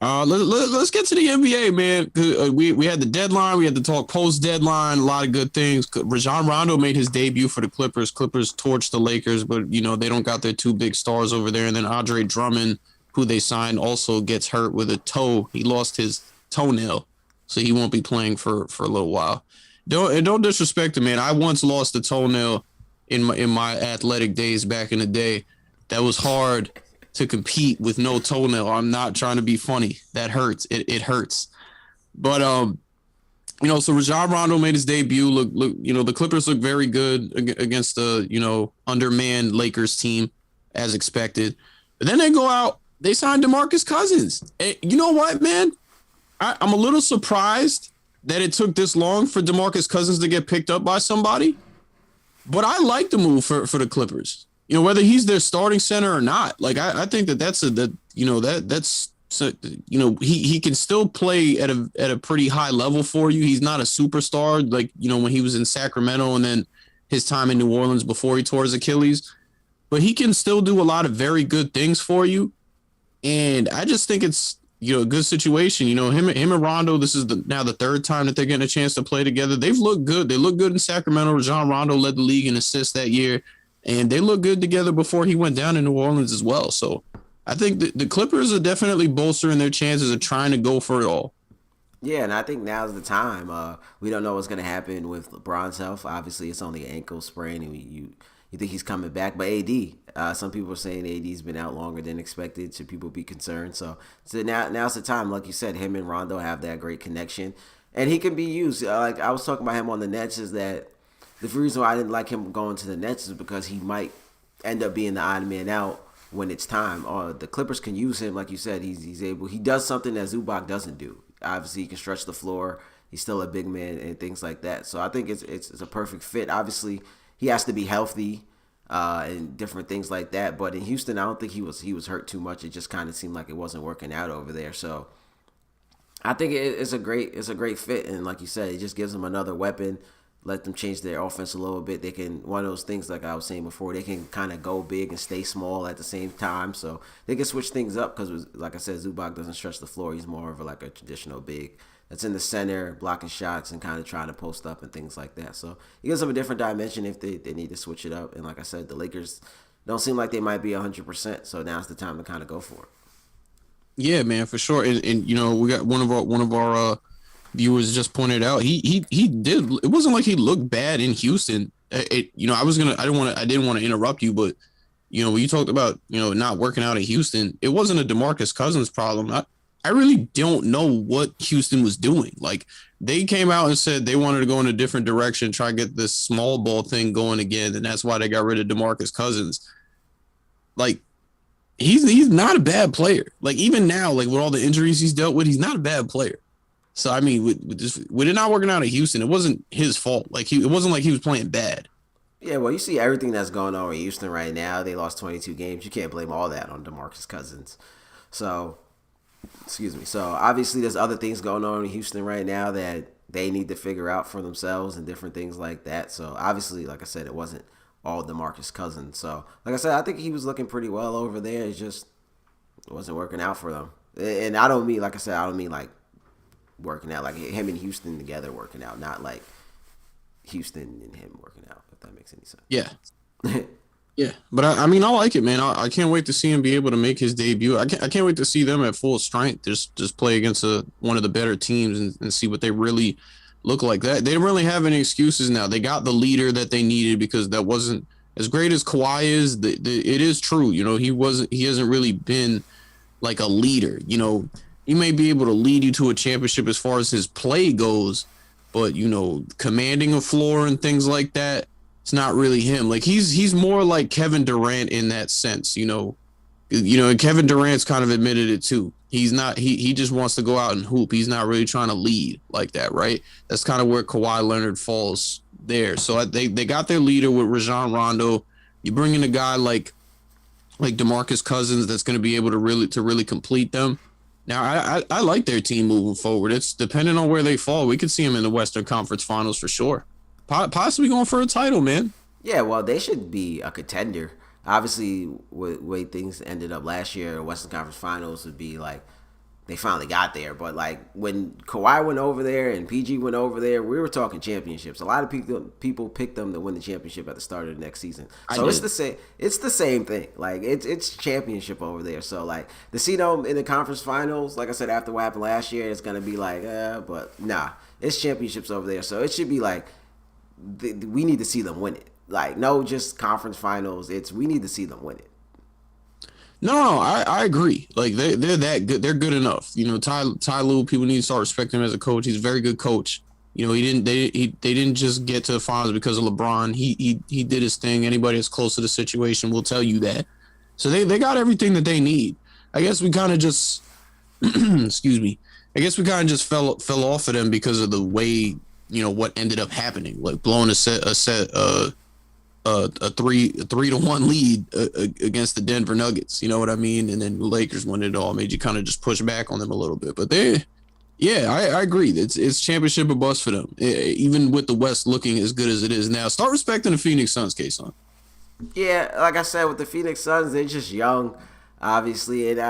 Let's get to the NBA, man. We had the deadline. We had to talk post deadline. A lot of good things. Rajon Rondo made his debut for the Clippers. Clippers torched the Lakers, but they don't got their two big stars over there. And then Andre Drummond, who they signed, also gets hurt with a toe. He lost his toenail, so he won't be playing for a little while. Don't disrespect him, man. I once lost a toenail in my athletic days back in the day. That was hard to compete with no toenail. I'm not trying to be funny. That hurts. It hurts. But so Rajon Rondo made his debut. Look, the Clippers look very good against the undermanned Lakers team, as expected. But then they go out, they signed DeMarcus Cousins. And you know what, man? I'm a little surprised that it took this long for DeMarcus Cousins to get picked up by somebody. But I like the move for the Clippers. Whether he's their starting center or not, like I think he can still play at a pretty high level for you. He's not a superstar like when he was in Sacramento and then his time in New Orleans before he tore his Achilles, but he can still do a lot of very good things for you. And I just think it's a good situation. Him and Rondo. This is now the third time that they're getting a chance to play together. They've looked good. They look good in Sacramento. Rajon Rondo led the league in assists that year. And they look good together before he went down in New Orleans as well. So I think the Clippers are definitely bolstering their chances of trying to go for it all. Yeah, and I think now's the time. We don't know what's going to happen with LeBron's health. Obviously, it's only an ankle sprain, and you think he's coming back. But AD, some people are saying AD's been out longer than expected. Should people be concerned? So now's the time. Like you said, him and Rondo have that great connection, and he can be used. Like I was talking about him on the Nets, is that the reason why I didn't like him going to the Nets is because he might end up being the odd man out when it's time. The Clippers can use him, like you said. He's able. He does something that Zubac doesn't do. Obviously, he can stretch the floor. He's still a big man and things like that. So I think it's a perfect fit. Obviously, he has to be healthy and different things like that. But in Houston, I don't think he was hurt too much. It just kind of seemed like it wasn't working out over there. So I think it's a great fit. And like you said, it just gives him another weapon. Let them change their offense a little bit. They can, one of those things like I was saying before, they can kind of go big and stay small at the same time. So they can switch things up because, like I said, Zubac doesn't stretch the floor. He's more of a traditional big that's in the center, blocking shots and kind of trying to post up and things like that. So it gives them a different dimension if they need to switch it up. And like I said, the Lakers don't seem like they might be 100%. So now's the time to kind of go for it. Yeah, man, for sure. And we got one of our viewers just pointed out he did. It wasn't like he looked bad in Houston. I didn't want to interrupt you, but when you talked about not working out in Houston, it wasn't a DeMarcus Cousins problem. I really don't know what Houston was doing. Like they came out and said they wanted to go in a different direction, try to get this small ball thing going again, and that's why they got rid of DeMarcus Cousins. Like he's not a bad player. Like even now, like with all the injuries he's dealt with, he's not a bad player. So, I mean, with it not working out in Houston, it wasn't his fault. Like, it wasn't like he was playing bad. Yeah, well, you see everything that's going on in Houston right now. They lost 22 games. You can't blame all that on DeMarcus Cousins. So, obviously there's other things going on in Houston right now that they need to figure out for themselves and different things like that. So, obviously, like I said, it wasn't all DeMarcus Cousins. So, like I said, I think he was looking pretty well over there. It just wasn't working out for them. And I don't mean, like I said, like, working out, like him and Houston together working out, not like Houston and him working out, if that makes any sense. Yeah. Yeah. But I mean, I like it, man. I can't wait to see him be able to make his debut. I can't wait to see them at full strength, just play against one of the better teams and see what they really look like. That they don't really have any excuses now. They got the leader that they needed because that wasn't as great as Kawhi is. It is true. He hasn't really been like a leader, he may be able to lead you to a championship as far as his play goes, but commanding a floor and things like that, it's not really him. Like he's more like Kevin Durant in that sense, and Kevin Durant's kind of admitted it too. He's not he just wants to go out and hoop. He's not really trying to lead like that, right? That's kind of where Kawhi Leonard falls there. So they got their leader with Rajon Rondo. You bring in a guy like DeMarcus Cousins that's going to be able to really complete them. Now, I like their team moving forward. It's depending on where they fall. We could see them in the Western Conference Finals for sure. Possibly going for a title, man. Yeah, well, they should be a contender. Obviously, with the way things ended up last year, Western Conference Finals would be like they finally got there. But like when Kawhi went over there and PG went over there, we were talking championships. A lot of people picked them to win the championship at the start of the next season. So it's the same. It's the same thing. Like it's championship over there. So like to see them in the conference finals, like I said, after what happened last year, it's gonna be like, but nah, it's championships over there. So it should be like we need to see them win it. Like no, just conference finals. We need to see them win it. No, I agree. Like they're that good. They're good enough. Ty Lue, people need to start respecting him as a coach. He's a very good coach. They didn't just get to the finals because of LeBron. He did his thing. Anybody that's close to the situation will tell you that. So they got everything that they need. I guess we kind of just excuse me. I guess we kind of just fell off of them because of the way what ended up happening, like blowing a 3-1 lead against the Denver Nuggets. You know what I mean? And then the Lakers won it all, made you kind of just push back on them a little bit. But I agree. It's championship or bust for them, even with the West looking as good as it is now. Start respecting the Phoenix Suns, Kayson. Yeah, like I said, with the Phoenix Suns, they're just young, obviously, and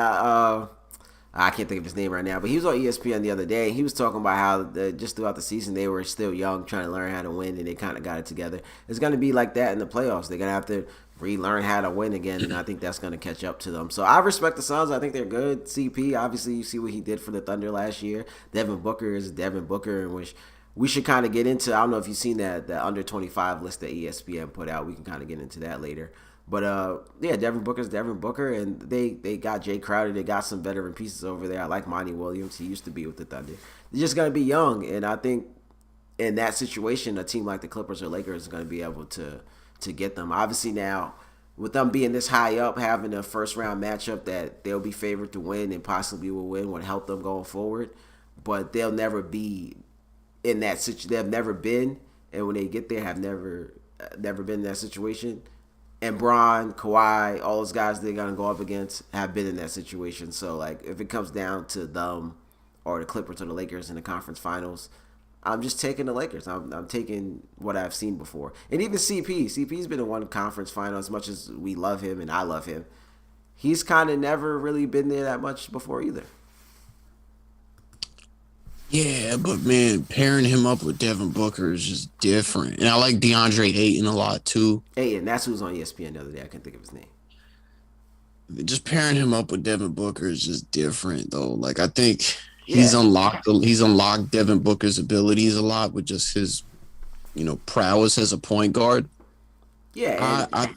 I can't think of his name right now, but he was on ESPN the other day. He was talking about how just throughout the season they were still young, trying to learn how to win, and they kind of got it together. It's going to be like that in the playoffs. They're going to have to relearn how to win again, and I think that's going to catch up to them. So I respect the Suns. I think they're good. CP, obviously, you see what he did for the Thunder last year. Devin Booker is Devin Booker, in which we should kind of get into. I don't know if you've seen that under 25 list that ESPN put out. We can kind of get into that later. But yeah, Devin Booker's Devin Booker, and they got Jay Crowder. They got some veteran pieces over there. I like Monty Williams. He used to be with the Thunder. They're just gonna be young, and I think in that situation, a team like the Clippers or Lakers is gonna be able to get them. Obviously now, with them being this high up, having a first round matchup that they'll be favored to win and possibly will win would help them going forward. But they'll never be in that situation. They've never been, and when they get there, have never been in that situation. And Bron, Kawhi, all those guys they're going to go up against have been in that situation. So, like, if it comes down to them or the Clippers or the Lakers in the conference finals, I'm just taking the Lakers. I'm taking what I've seen before. And even CP. CP's been in one conference final as much as we love him and I love him. He's kind of never really been there that much before either. Yeah, but man, pairing him up with Devin Booker is just different. And I like DeAndre Ayton a lot too. Ayton, that's who's on ESPN the other day. I can't think of his name. Just pairing him up with Devin Booker is just different though. Like I think he's unlocked Devin Booker's abilities a lot with just his, prowess as a point guard. Yeah, I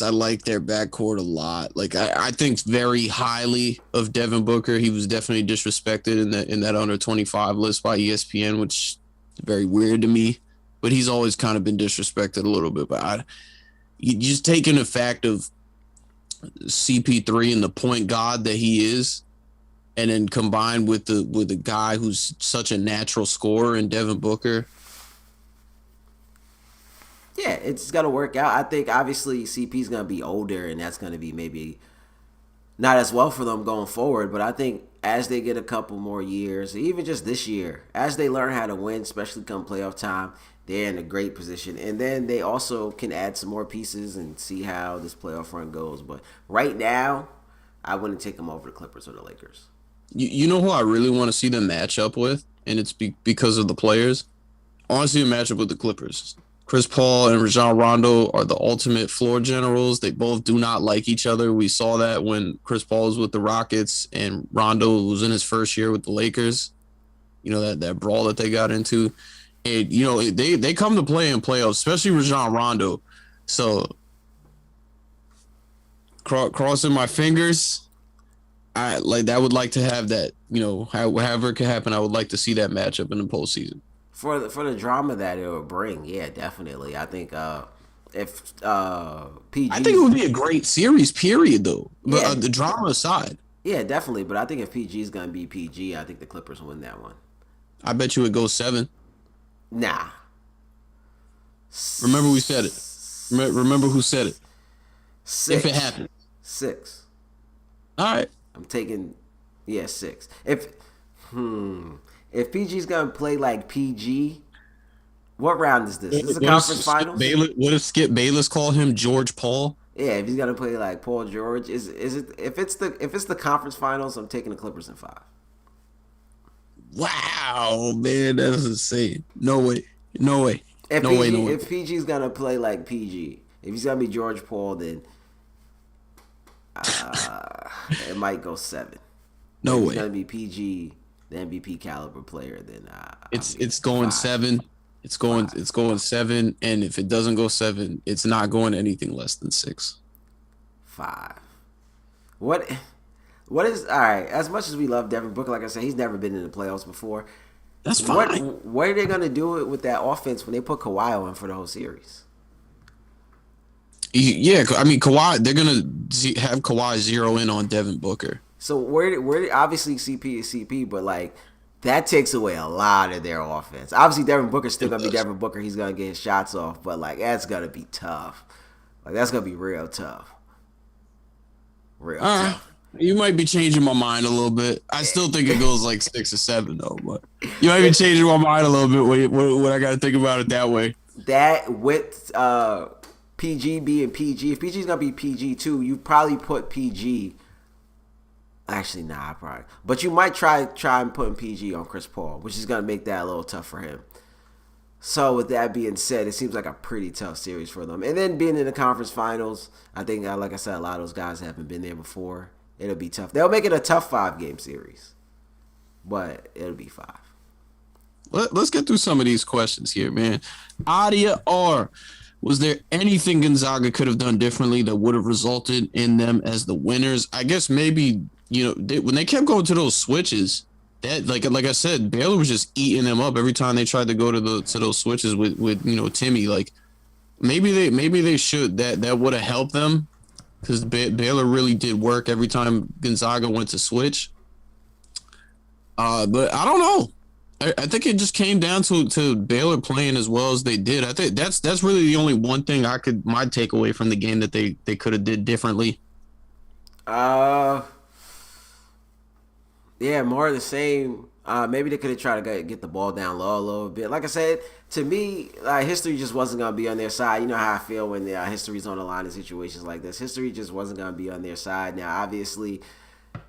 like their backcourt a lot. Like I think very highly of Devin Booker. He was definitely disrespected in that under 25 list by ESPN, which is very weird to me. But he's always kind of been disrespected a little bit. But you just taking the fact of CP3 and the point guard that he is, and then combined with the guy who's such a natural scorer in Devin Booker. Yeah, it's going to work out. I think, obviously, CP's going to be older, and that's going to be maybe not as well for them going forward. But I think as they get a couple more years, even just this year, as they learn how to win, especially come playoff time, they're in a great position. And then they also can add some more pieces and see how this playoff run goes. But right now, I wouldn't take them over the Clippers or the Lakers. You know who I really want to see them match up with, and it's because of the players? I want to see them match up with the Clippers. Chris Paul and Rajon Rondo are the ultimate floor generals. They both do not like each other. We saw that when Chris Paul was with the Rockets and Rondo was in his first year with the Lakers. That brawl that they got into. And, they come to play in playoffs, especially Rajon Rondo. So, crossing my fingers, I like that. Would like to have that. However it could happen, I would like to see that matchup in the postseason. For the drama that it would bring, yeah, definitely. I think if I think it PG's would be a great series, period, though. But yeah, the drama aside, yeah, definitely. But I think if PG is gonna be PG, I think the Clippers win that one. I bet you it goes 7. Nah. Remember we said it. Remember who said it. Six. If it happens. 6. All right. I'm taking 6. If PG's gonna play like PG, what round is this? This is the conference finals. What if Skip Bayless called him George Paul? Yeah, if he's gonna play like Paul George, is it if it's the conference finals, I'm taking the Clippers in 5. Wow, man, that's insane. No way. If PG's gonna play like PG, if he's gonna be George Paul, then it might go 7. No if way. He's gonna be PG, the MVP caliber player. Then it's going 5. 7. It's going 7, and if it doesn't go 7, it's not going anything less than 6. 5. What is all right? As much as we love Devin Booker, like I said, he's never been in the playoffs before. That's fine. What are they gonna do it with that offense when they put Kawhi on for the whole series? Yeah, I mean Kawhi. They're gonna have Kawhi zero in on Devin Booker. So where obviously CP is CP, but like that takes away a lot of their offense. Obviously, Devin Booker's still gonna be Devin Booker. He's gonna get his shots off, but like that's gonna be tough. Like that's gonna be real tough. Real tough. You might be changing my mind a little bit. I still think it goes like 6 or 7 though, but you might be changing my mind a little bit when I got to think about it that way. That with PG being PG, if PG's gonna be PG too, you probably put PG. Actually, nah, probably. But you might try and put PG on Chris Paul, which is gonna make that a little tough for him. So with that being said, it seems like a pretty tough series for them. And then being in the conference finals, I think, like I said, a lot of those guys haven't been there before. It'll be tough. They'll make it a tough 5-game series, but it'll be 5. Let's get through some of these questions here, man. Adia R. Was there anything Gonzaga could have done differently that would have resulted in them as the winners? I guess maybe, when they kept going to those switches, that like I said, Baylor was just eating them up every time they tried to go to those switches with Timmy. Like maybe they should that would have helped them because Baylor really did work every time Gonzaga went to switch. But I don't know. I think it just came down to Baylor playing as well as they did. I think that's really the only one thing my takeaway from the game that they could have did differently. Yeah, more of the same. Maybe they could have tried to get the ball down low a little bit. Like I said, to me, history just wasn't going to be on their side. You know how I feel when history's on the line in situations like this. History just wasn't going to be on their side. Now, obviously,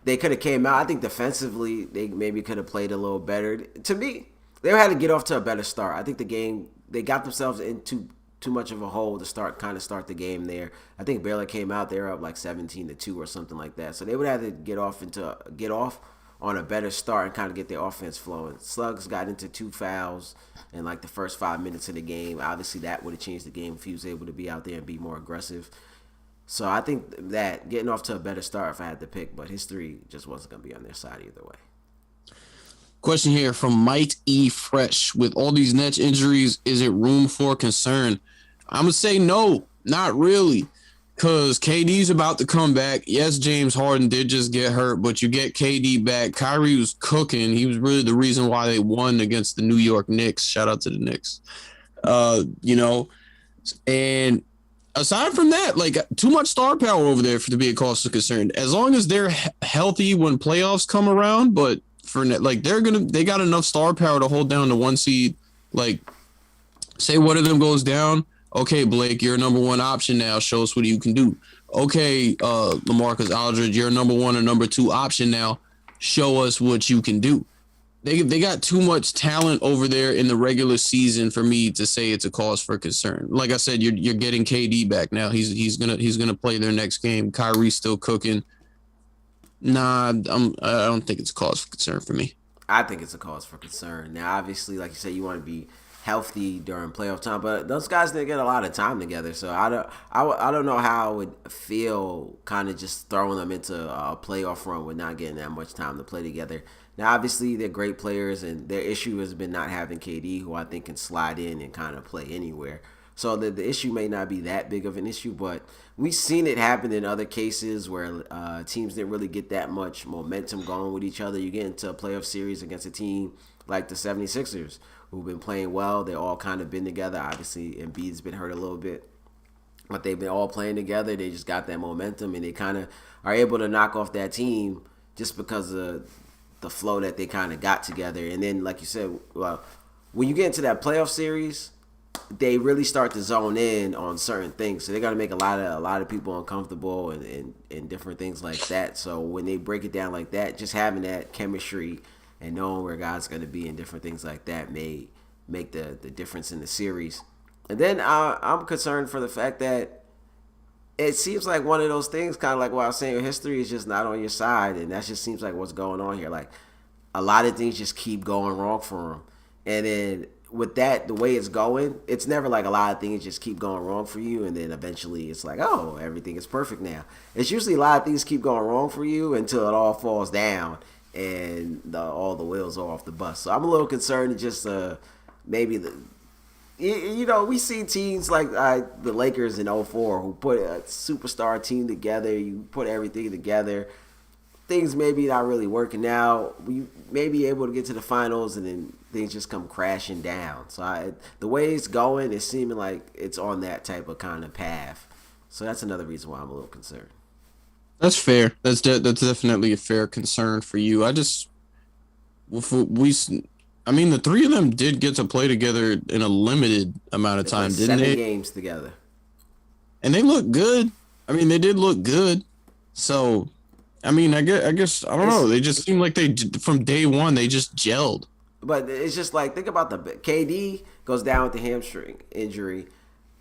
they could have came out. I think defensively, they maybe could have played a little better. To me, they had to get off to a better start. I think the game, they got themselves into too much of a hole to start the game there. I think Baylor came out, they were up like 17-2 or something like that. So they would have to get off on a better start and kind of get their offense flowing. Suggs got into 2 fouls in like the first 5 minutes of the game. Obviously, that would have changed the game if he was able to be out there and be more aggressive. So I think that getting off to a better start if I had to pick, but history just wasn't going to be on their side either way. Question here from Might E. Fresh. With all these Nets injuries, is it room for concern? I'm going to say no, not really. Because KD's about to come back. Yes, James Harden did just get hurt, but you get KD back. Kyrie was cooking. He was really the reason why they won against the New York Knicks. Shout out to the Knicks. And aside from that, like too much star power over there to be a cause of concern. As long as they're healthy when playoffs come around, but for like they got enough star power to hold down the 1 seed. Like, say one of them goes down. Okay, Blake, you're a number 1 option now. Show us what you can do. Okay, LaMarcus Aldridge, you're a number 1 or number 2 option now. Show us what you can do. They got too much talent over there in the regular season for me to say it's a cause for concern. Like I said, you're getting KD back now. He's gonna play their next game. Kyrie's still cooking. Nah, I don't think it's a cause for concern for me. I think it's a cause for concern. Now, obviously, like you said, you want to be healthy during playoff time. But those guys didn't get a lot of time together, so I don't know how I would feel kind of just throwing them into a playoff run with not getting that much time to play together. Now, obviously, they're great players, and their issue has been not having KD, who I think can slide in and kind of play anywhere. So the issue may not be that big of an issue, but we've seen it happen in other cases where teams didn't really get that much momentum going with each other. You get into a playoff series against a team like the 76ers, who've been playing well. They all kind of been together. Obviously, Embiid's been hurt a little bit, but they've been all playing together. They just got that momentum, and they kind of are able to knock off that team just because of the flow that they kind of got together. And then, like you said, well, when you get into that playoff series, they really start to zone in on certain things. So they're gonna make a lot of people uncomfortable and different things like that. So when they break it down like that, just having that chemistry and knowing where guys gonna be and different things like that may make the difference in the series. And then I'm concerned for the fact that it seems like one of those things, kind of like what I was saying, your history is just not on your side, and that just seems like what's going on here. Like a lot of things just keep going wrong for them, and then with that, the way it's going, it's never like a lot of things just keep going wrong for you, and then eventually it's like, oh, everything is perfect now. It's usually a lot of things keep going wrong for you until it all falls down and all the wheels are off the bus. So I'm a little concerned just maybe we see teams like the Lakers in '04 who put a superstar team together. You put everything together. Things maybe not really working out. We may be able to get to the finals, and then things just come crashing down. So the way it's going, it's seeming like it's on that type of kind of path. So that's another reason why I'm a little concerned. That's fair. That's definitely a fair concern for you. I mean, the three of them did get to play together in a limited amount of time, didn't they? 7 games together, and they look good. I mean, they did look good. So, I mean, I guess I don't know. They just seem like from day one they just gelled. But it's just like, think about the KD goes down with the hamstring injury.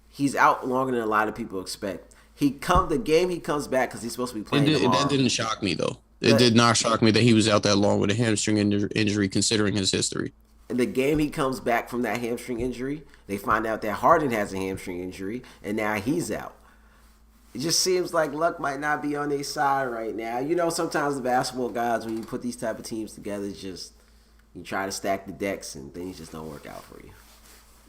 He's out longer than a lot of people expect. The game he comes back because he's supposed to be playing tomorrow. That didn't shock me though. It did not shock me that he was out that long with a hamstring injury, considering his history. And the game he comes back from that hamstring injury, they find out that Harden has a hamstring injury, and now he's out. It just seems like luck might not be on their side right now. You know, sometimes the basketball guys, when you put these type of teams together, it's just you try to stack the decks and things just don't work out for you.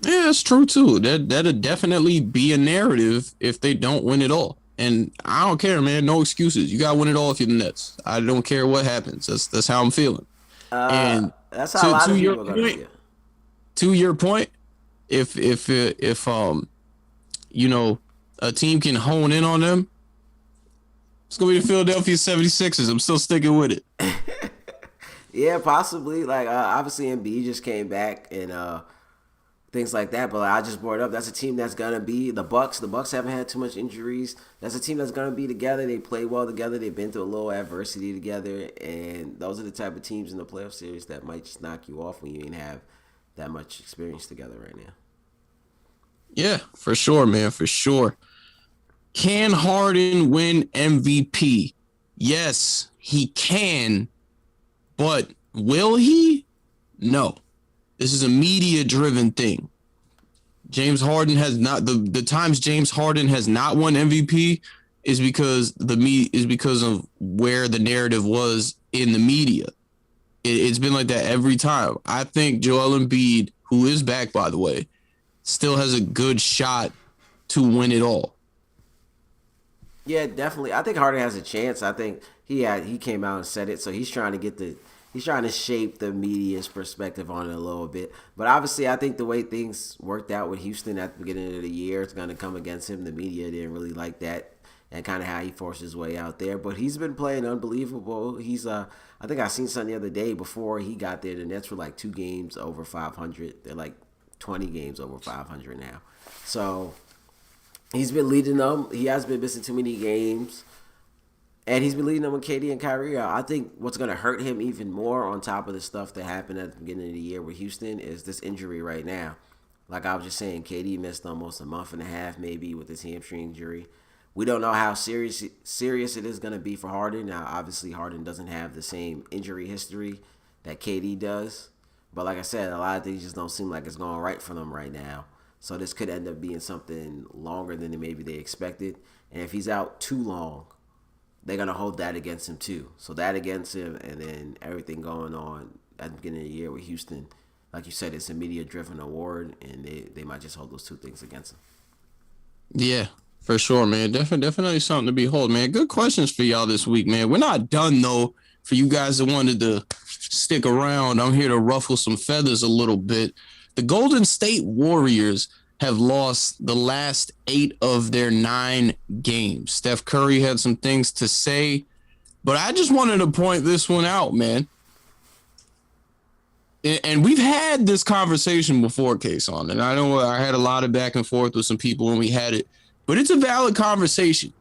Yeah, that's true too. That'd definitely be a narrative if they don't win it all. And I don't care, man. No excuses. You gotta win it all if you're the Nets. I don't care what happens. That's how I'm feeling. And that's how a lot of people are gonna feel. To your point, if a team can hone in on them, it's gonna be the Philadelphia 76ers. I'm still sticking with it. Yeah, possibly. Like obviously Embiid just came back and things like that. But I just brought it up. That's a team that's gonna be the Bucks. The Bucks haven't had too much injuries. That's a team that's gonna be together. They play well together. They've been through a little adversity together, and those are the type of teams in the playoff series that might just knock you off when you ain't have that much experience together right now. Yeah, for sure, man. For sure. Can Harden win MVP? Yes, he can. But will he? No. This is a media-driven thing. James Harden has not the times James Harden has not won MVP is because of where the narrative was in the media. It's been like that every time. I think Joel Embiid, who is back by the way, still has a good shot to win it all. Yeah, definitely. I think Harden has a chance. I think he came out and said it, so he's trying to shape the media's perspective on it a little bit. But obviously, I think the way things worked out with Houston at the beginning of the year, it's going to come against him. The media didn't really like that and kind of how he forced his way out there. But he's been playing unbelievable. I think I seen something the other day before he got there. The Nets were like 2 games over 500. They're like 20 games over 500 now. So he's been leading them. He hasn't been missing too many games. And he's been leading them with KD and Kyrie out. I think what's going to hurt him even more on top of the stuff that happened at the beginning of the year with Houston is this injury right now. Like I was just saying, KD missed almost a month and a half maybe with his hamstring injury. We don't know how serious it is going to be for Harden. Now, obviously, Harden doesn't have the same injury history that KD does. But like I said, a lot of things just don't seem like it's going right for them right now. So this could end up being something longer than maybe they expected. And if he's out too long, they're gonna hold that against him too. So that against him, and then everything going on at the beginning of the year with Houston, like you said, it's a media-driven award, and they might just hold those two things against him. Yeah, for sure, man. Definitely something to behold, man. Good questions for y'all this week, man. We're not done though. For you guys that wanted to stick around, I'm here to ruffle some feathers a little bit. The Golden State Warriors have lost the last 8 of their 9 games. Steph Curry had some things to say, but I just wanted to point this one out, man. And we've had this conversation before, Kayson, and I know I had a lot of back and forth with some people when we had it, but it's a valid conversation.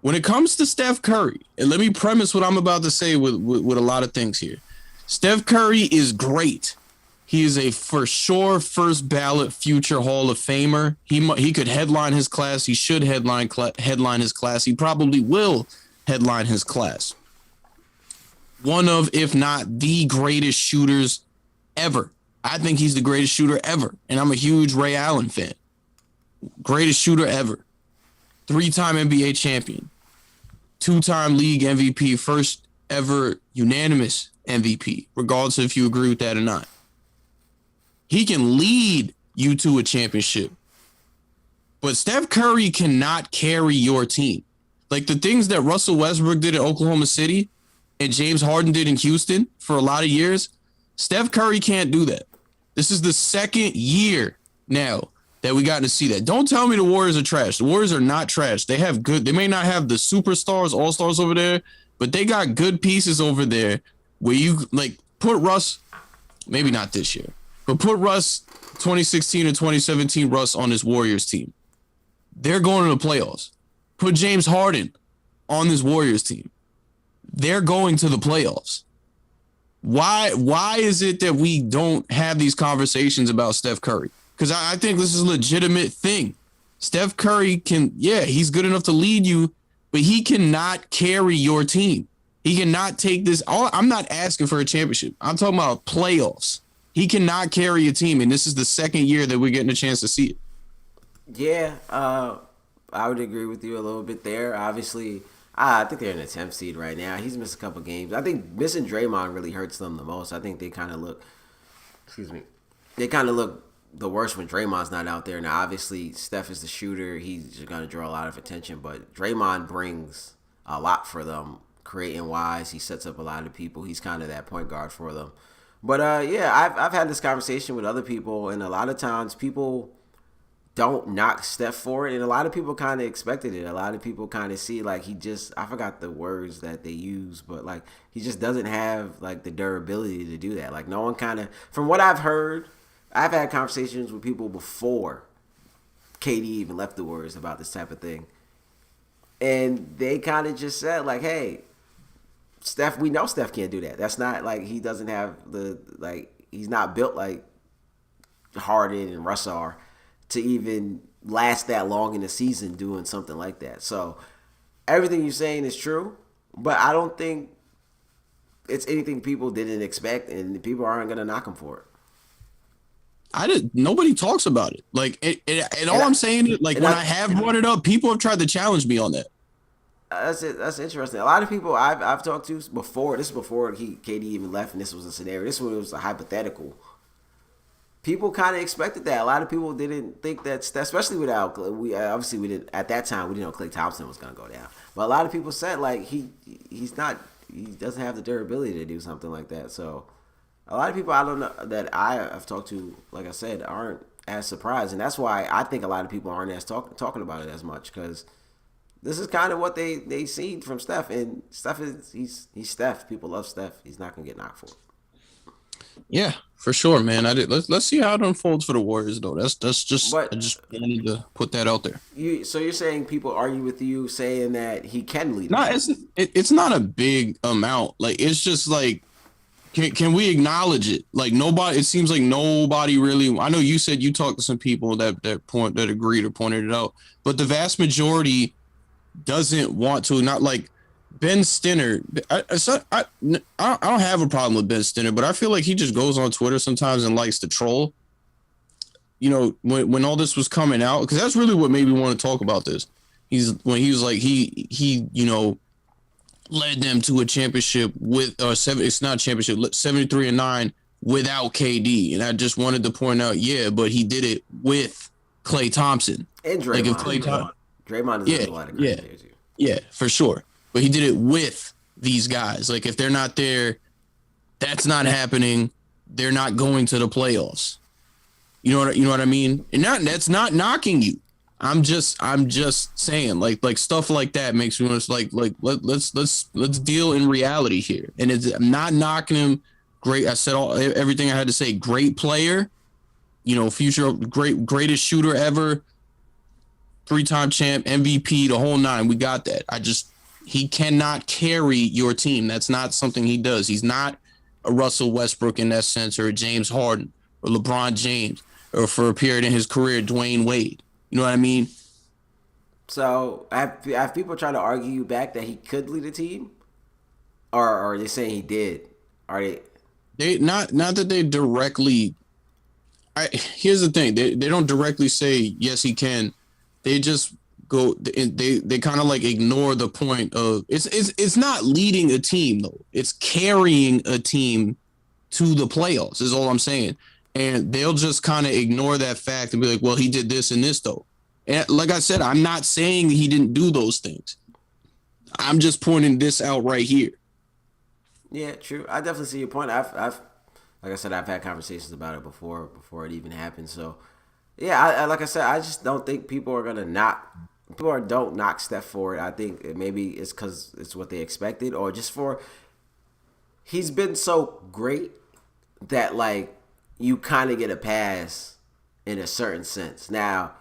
When it comes to Steph Curry, and let me premise what I'm about to say with a lot of things here. Steph Curry is great. He is a for sure first ballot future Hall of Famer. He could headline his class. He should headline his class. He probably will headline his class. One of, if not the greatest shooters ever. I think he's the greatest shooter ever, and I'm a huge Ray Allen fan. Greatest shooter ever. 3-time NBA champion. 2-time league MVP, first ever unanimous MVP, regardless if you agree with that or not. He can lead you to a championship. But Steph Curry cannot carry your team. Like the things that Russell Westbrook did in Oklahoma City and James Harden did in Houston for a lot of years, Steph Curry can't do that. This is the second year now that we got to see that. Don't tell me the Warriors are trash. The Warriors are not trash. They may not have the superstars, all-stars over there, but they got good pieces over there where you like put Russ, maybe not this year, but put Russ 2016 and 2017 Russ on this Warriors team. They're going to the playoffs. Put James Harden on this Warriors team. They're going to the playoffs. Why is it that we don't have these conversations about Steph Curry? Because I think this is a legitimate thing. Steph Curry he's good enough to lead you, but he cannot carry your team. He cannot take this. I'm not asking for a championship. I'm talking about playoffs. He cannot carry a team, and this is the second year that we're getting a chance to see it. Yeah, I would agree with you a little bit there. Obviously, I think they're in the 10th seed right now. He's missed a couple games. I think missing Draymond really hurts them the most. I think they kind of look, the worst when Draymond's not out there. Now, obviously, Steph is the shooter. He's going to draw a lot of attention, but Draymond brings a lot for them, creating wise. He sets up a lot of people. He's kind of that point guard for them. But, I've had this conversation with other people, and a lot of times people don't knock Steph for it, and a lot of people kind of expected it. A lot of people kind of see, like, I forgot the words that they use, but, like, he just doesn't have, like, the durability to do that. Like, no one kind of, from what I've heard, I've had conversations with people before KD even left the Warriors about this type of thing. And they kind of just said, like, hey, Steph, we know Steph can't do that. That's not, like, he doesn't have he's not built like Harden and Russ are to even last that long in the season doing something like that. So everything you're saying is true, but I don't think it's anything people didn't expect, and people aren't going to knock him for it. Nobody talks about it. Like, and all I'm saying is, like, when I have brought it up, people have tried to challenge me on that. That's it. That's interesting. A lot of people I've talked to before. This is before KD even left, and this was a scenario. This one was a hypothetical. People kind of expected that. A lot of people didn't think that, especially without we didn't at that time. We didn't know Klay Thompson was going to go down, but a lot of people said like he doesn't have the durability to do something like that. So a lot of people I don't know that I have talked to, like I said, aren't as surprised, and that's why I think a lot of people aren't as talking about it as much, because this is kind of what they see from Steph, and Steph he's Steph. People love Steph. He's not gonna get knocked for it. Yeah, for sure, man. Let's see how it unfolds for the Warriors, though. I just wanted to put that out there. So you're saying people argue with you saying that he can lead? No, it's not a big amount. Like, it's just like, can we acknowledge it? Like, nobody. It seems like nobody really. I know you said you talked to some people that agreed or pointed it out, but the vast majority doesn't want to. Not like Ben Stinner, I don't have a problem with Ben Stinner, but I feel like he just goes on Twitter sometimes and likes to troll. You know, when all this was coming out, because that's really what made me want to talk about this. When he was like he led them to a championship with it's not championship 73-9 without KD, and I just wanted to point out, yeah, but he did it with Klay Thompson And Draymond. like if Klay Thompson, Draymond is a lot of credit there too. yeah, for sure. But he did it with these guys. Like if they're not there, that's not happening. They're not going to the playoffs. You know what I mean? And that's not knocking you. I'm just saying like stuff like that makes me want to let's deal in reality here. And I'm not knocking him. Great. I said everything I had to say. Great player. You know, future greatest shooter ever. 3-time champ, MVP, the whole nine. We got that. He cannot carry your team. That's not something he does. He's not a Russell Westbrook in that sense, or a James Harden, or LeBron James, or for a period in his career, Dwayne Wade. You know what I mean? So have people trying to argue you back that he could lead a team, or are they saying he did? Are they not that they directly? Here's the thing: they don't directly say yes he can. They just go. They kind of like ignore the point of it's not leading a team though. It's carrying a team to the playoffs. Is all I'm saying. And they'll just kind of ignore that fact and be like, well, he did this and this, though. And like I said, I'm not saying he didn't do those things. I'm just pointing this out right here. Yeah, true. I definitely see your point. I've like I said, I've had conversations about it before it even happened. So, yeah, I like I said, I just don't think people don't knock Steph for it. I think maybe it's because it's what they expected, or just for he's been so great that like you kind of get a pass in a certain sense. Now,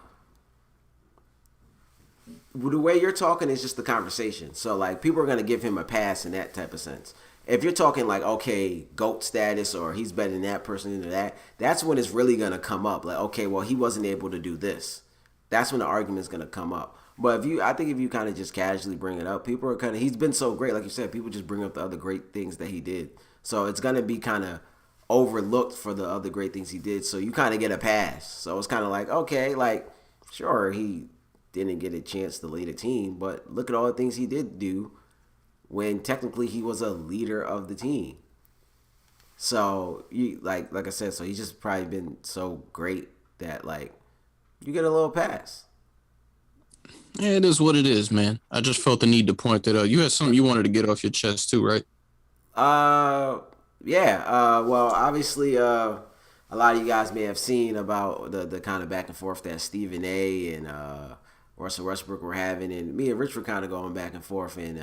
the way you're talking is just the conversation. So, like, people are going to give him a pass in that type of sense. If you're talking like, okay, GOAT status, or he's better than that person into that, that's when it's really going to come up. Like, okay, well, he wasn't able to do this. That's when the argument's going to come up. But I think if you kind of just casually bring it up, people are kind of, he's been so great. Like you said, people just bring up the other great things that he did. So it's going to be kind of overlooked for the other great things he did, so you kind of get a pass. So it's kind of like, okay, like, sure, he didn't get a chance to lead a team, but look at all the things he did do when technically he was a leader of the team. So you like I said, so he's just probably been so great that like you get a little pass. Yeah, it is what it is, man. I just felt the need to point that out. You had something you wanted to get off your chest too, right? Yeah. Well, obviously, a lot of you guys may have seen about the kind of back and forth that Stephen A. and Russell Westbrook were having, and me and Rich were kind of going back and forth, and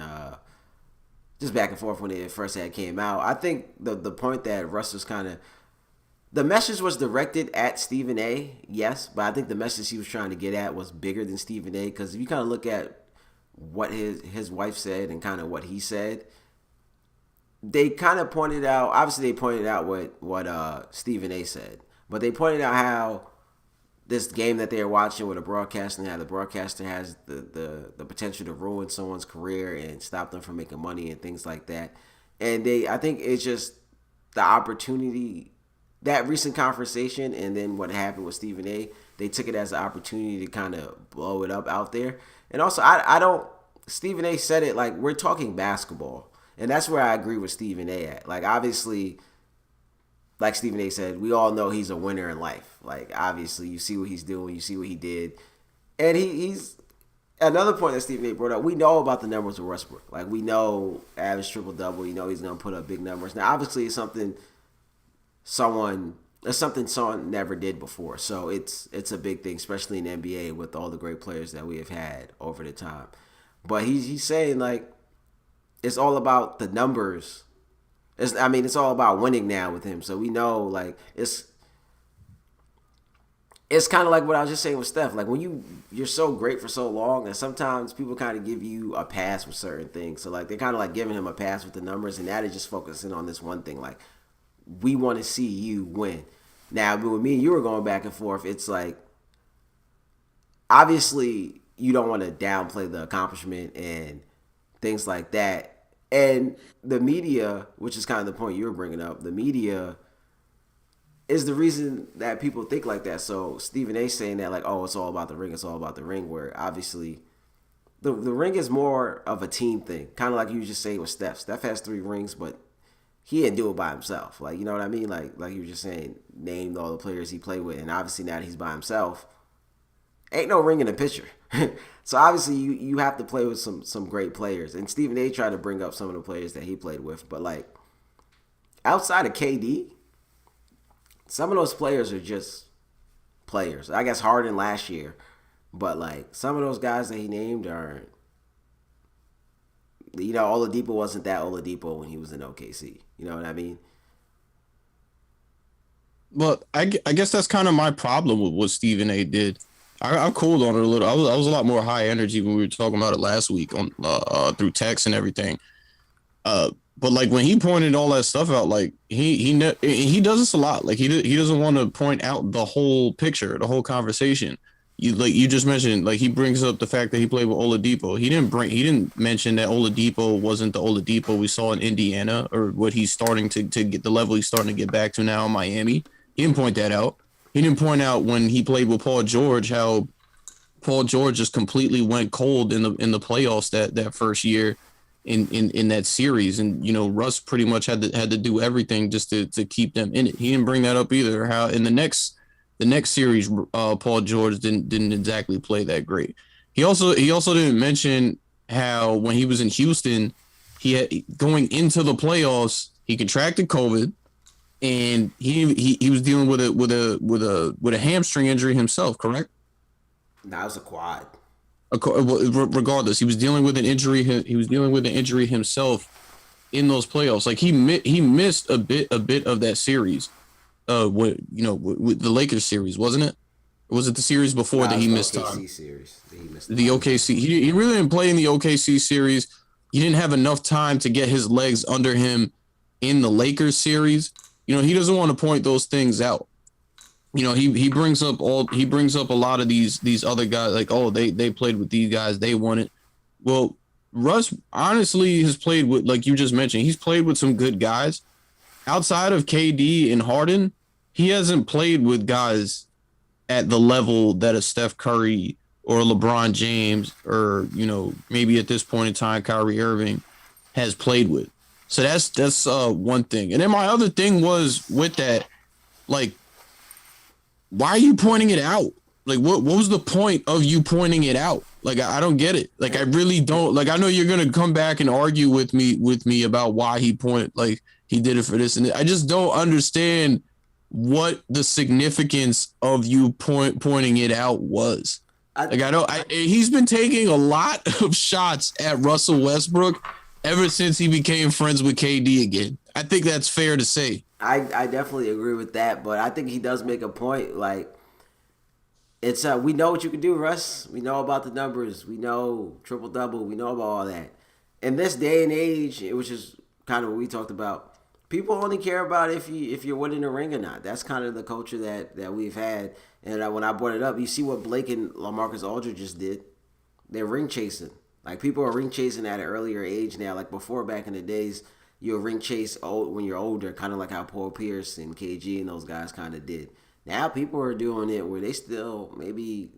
just back and forth when it first had came out. I think the point that Russell's kind of the message was directed at Stephen A. Yes, but I think the message he was trying to get at was bigger than Stephen A. Because if you kind of look at what his wife said and kind of what he said, they kind of pointed out. Obviously, they pointed out what Stephen A. said, but they pointed out how this game that they're watching with a broadcaster, how the broadcaster has the potential to ruin someone's career and stop them from making money and things like that. And I think it's just the opportunity, that recent conversation, and then what happened with Stephen A. They took it as an opportunity to kind of blow it up out there. And also, I don't. Stephen A. said it like we're talking basketball. And that's where I agree with Stephen A. at. Like, obviously, like Stephen A. said, we all know he's a winner in life. Like, obviously, you see what he's doing. You see what he did. And he's... Another point that Stephen A. brought up, we know about the numbers of Westbrook. Like, we know average triple-double. You know he's going to put up big numbers. Now, obviously, it's something someone never did before. So, it's a big thing, especially in the NBA with all the great players that we have had over the time. But he's saying, like, it's all about the numbers. It's all about winning now with him. So we know, like, it's kind of like what I was just saying with Steph. Like, when you're so great for so long, and sometimes people kind of give you a pass with certain things. So, like, they're kind of like giving him a pass with the numbers, and now they're just focusing on this one thing. Like, we want to see you win. Now, with me and you were going back and forth, it's like, obviously, you don't want to downplay the accomplishment and things like that. And the media, which is kind of the point you were bringing up, the media is the reason that people think like that. So Stephen A saying that like, oh, it's all about the ring, it's all about the ring, where obviously the ring is more of a team thing. Kind of like you were just saying with Steph. Steph has 3 rings, but he didn't do it by himself. Like, you know what I mean? Like you were just saying, named all the players he played with, and obviously now that he's by himself, ain't no ring in the picture. So obviously you have to play with some great players. And Stephen A tried to bring up some of the players that he played with, but like outside of KD, some of those players are just players. I guess Harden last year, but like some of those guys that he named aren't. You know, Oladipo wasn't that Oladipo when he was in OKC. You know what I mean? Well, I guess that's kind of my problem with what Stephen A did. I cooled on it a little. I was a lot more high energy when we were talking about it last week on through text and everything. But like when he pointed all that stuff out, like he does this a lot. Like he doesn't want to point out the whole picture, the whole conversation. You just mentioned, like he brings up the fact that he played with Oladipo. He didn't mention that Oladipo wasn't the Oladipo we saw in Indiana, or what he's starting to get, the level he's starting to get back to now in Miami. He didn't point that out. He didn't point out when he played with Paul George how Paul George just completely went cold in the playoffs that first year in that series, and you know Russ pretty much had to do everything just to keep them in it. He didn't bring that up either. How in the next series, Paul George didn't exactly play that great. He also didn't mention how when he was in Houston, he had going into the playoffs, he contracted COVID, and he was dealing with a hamstring injury himself. Correct? That was a quad. Regardless, he was dealing with an injury. He was dealing with an injury himself in those playoffs. Like he missed a bit of that series. With the Lakers series, wasn't it? Or was it the series before that he missed time? OKC series. The OKC. He really didn't play in the OKC series. He didn't have enough time to get his legs under him in the Lakers series. You know, he doesn't want to point those things out. You know, he brings up a lot of these other guys, like, oh, they played with these guys, they won it. Well, Russ honestly has played with, like you just mentioned, he's played with some good guys. Outside of KD and Harden, he hasn't played with guys at the level that a Steph Curry or LeBron James, or, you know, maybe at this point in time, Kyrie Irving has played with. So that's one thing. And then my other thing was with that, like, why are you pointing it out? Like, what was the point of you pointing it out? Like, I don't get it. Like, I really don't. Like, I know you're gonna come back and argue with me about why he did it for this, and I just don't understand what the significance of you pointing it out was. He's been taking a lot of shots at Russell Westbrook ever since he became friends with KD again. I think that's fair to say. I definitely agree with that, but I think he does make a point. Like, it's we know what you can do, Russ. We know about the numbers. We know triple double. We know about all that. In this day and age, which is kind of what we talked about, people only care about if you're winning a ring or not. That's kind of the culture that we've had. And when I brought it up, you see what Blake and LaMarcus Aldridge just did. They're ring chasing. Like, people are ring chasing at an earlier age now. Like, before, back in the days, you'll ring chase when you're older, kind of like how Paul Pierce and KG and those guys kind of did. Now people are doing it where they still maybe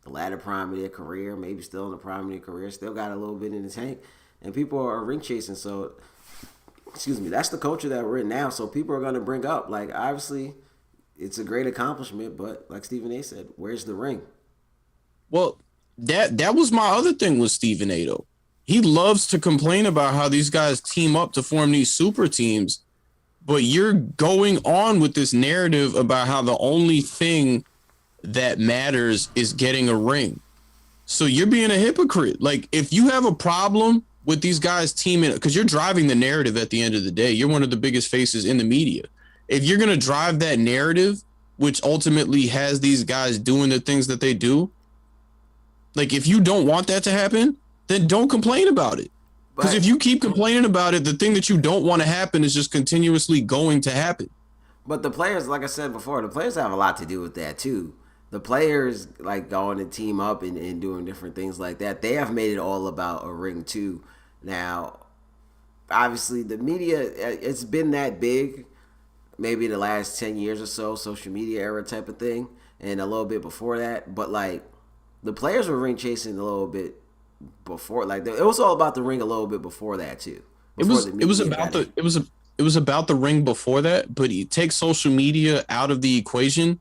the latter prime of their career, maybe still in the prime of their career, still got a little bit in the tank, and people are ring chasing. So, that's the culture that we're in now. So people are going to bring up, like, obviously, it's a great accomplishment, but like Stephen A said, where's the ring? Well, that was my other thing with Stephen A, though. He loves to complain about how these guys team up to form these super teams, but you're going on with this narrative about how the only thing that matters is getting a ring. So you're being a hypocrite. Like, if you have a problem with these guys teaming, because you're driving the narrative at the end of the day, you're one of the biggest faces in the media. If you're going to drive that narrative, which ultimately has these guys doing the things that they do, like, if you don't want that to happen, then don't complain about it. Because if you keep complaining about it, the thing that you don't want to happen is just continuously going to happen. But the players, like I said before, the players have a lot to do with that too. The players, like, going to team up and doing different things like that, they have made it all about a ring too. Now, obviously, the media, it's been that big maybe the last 10 years or so, social media era type of thing, and a little bit before that. But, like, the players were ring chasing a little bit before. Like, it was all about the ring a little bit before that, too. It was about the ring before that, but you take social media out of the equation,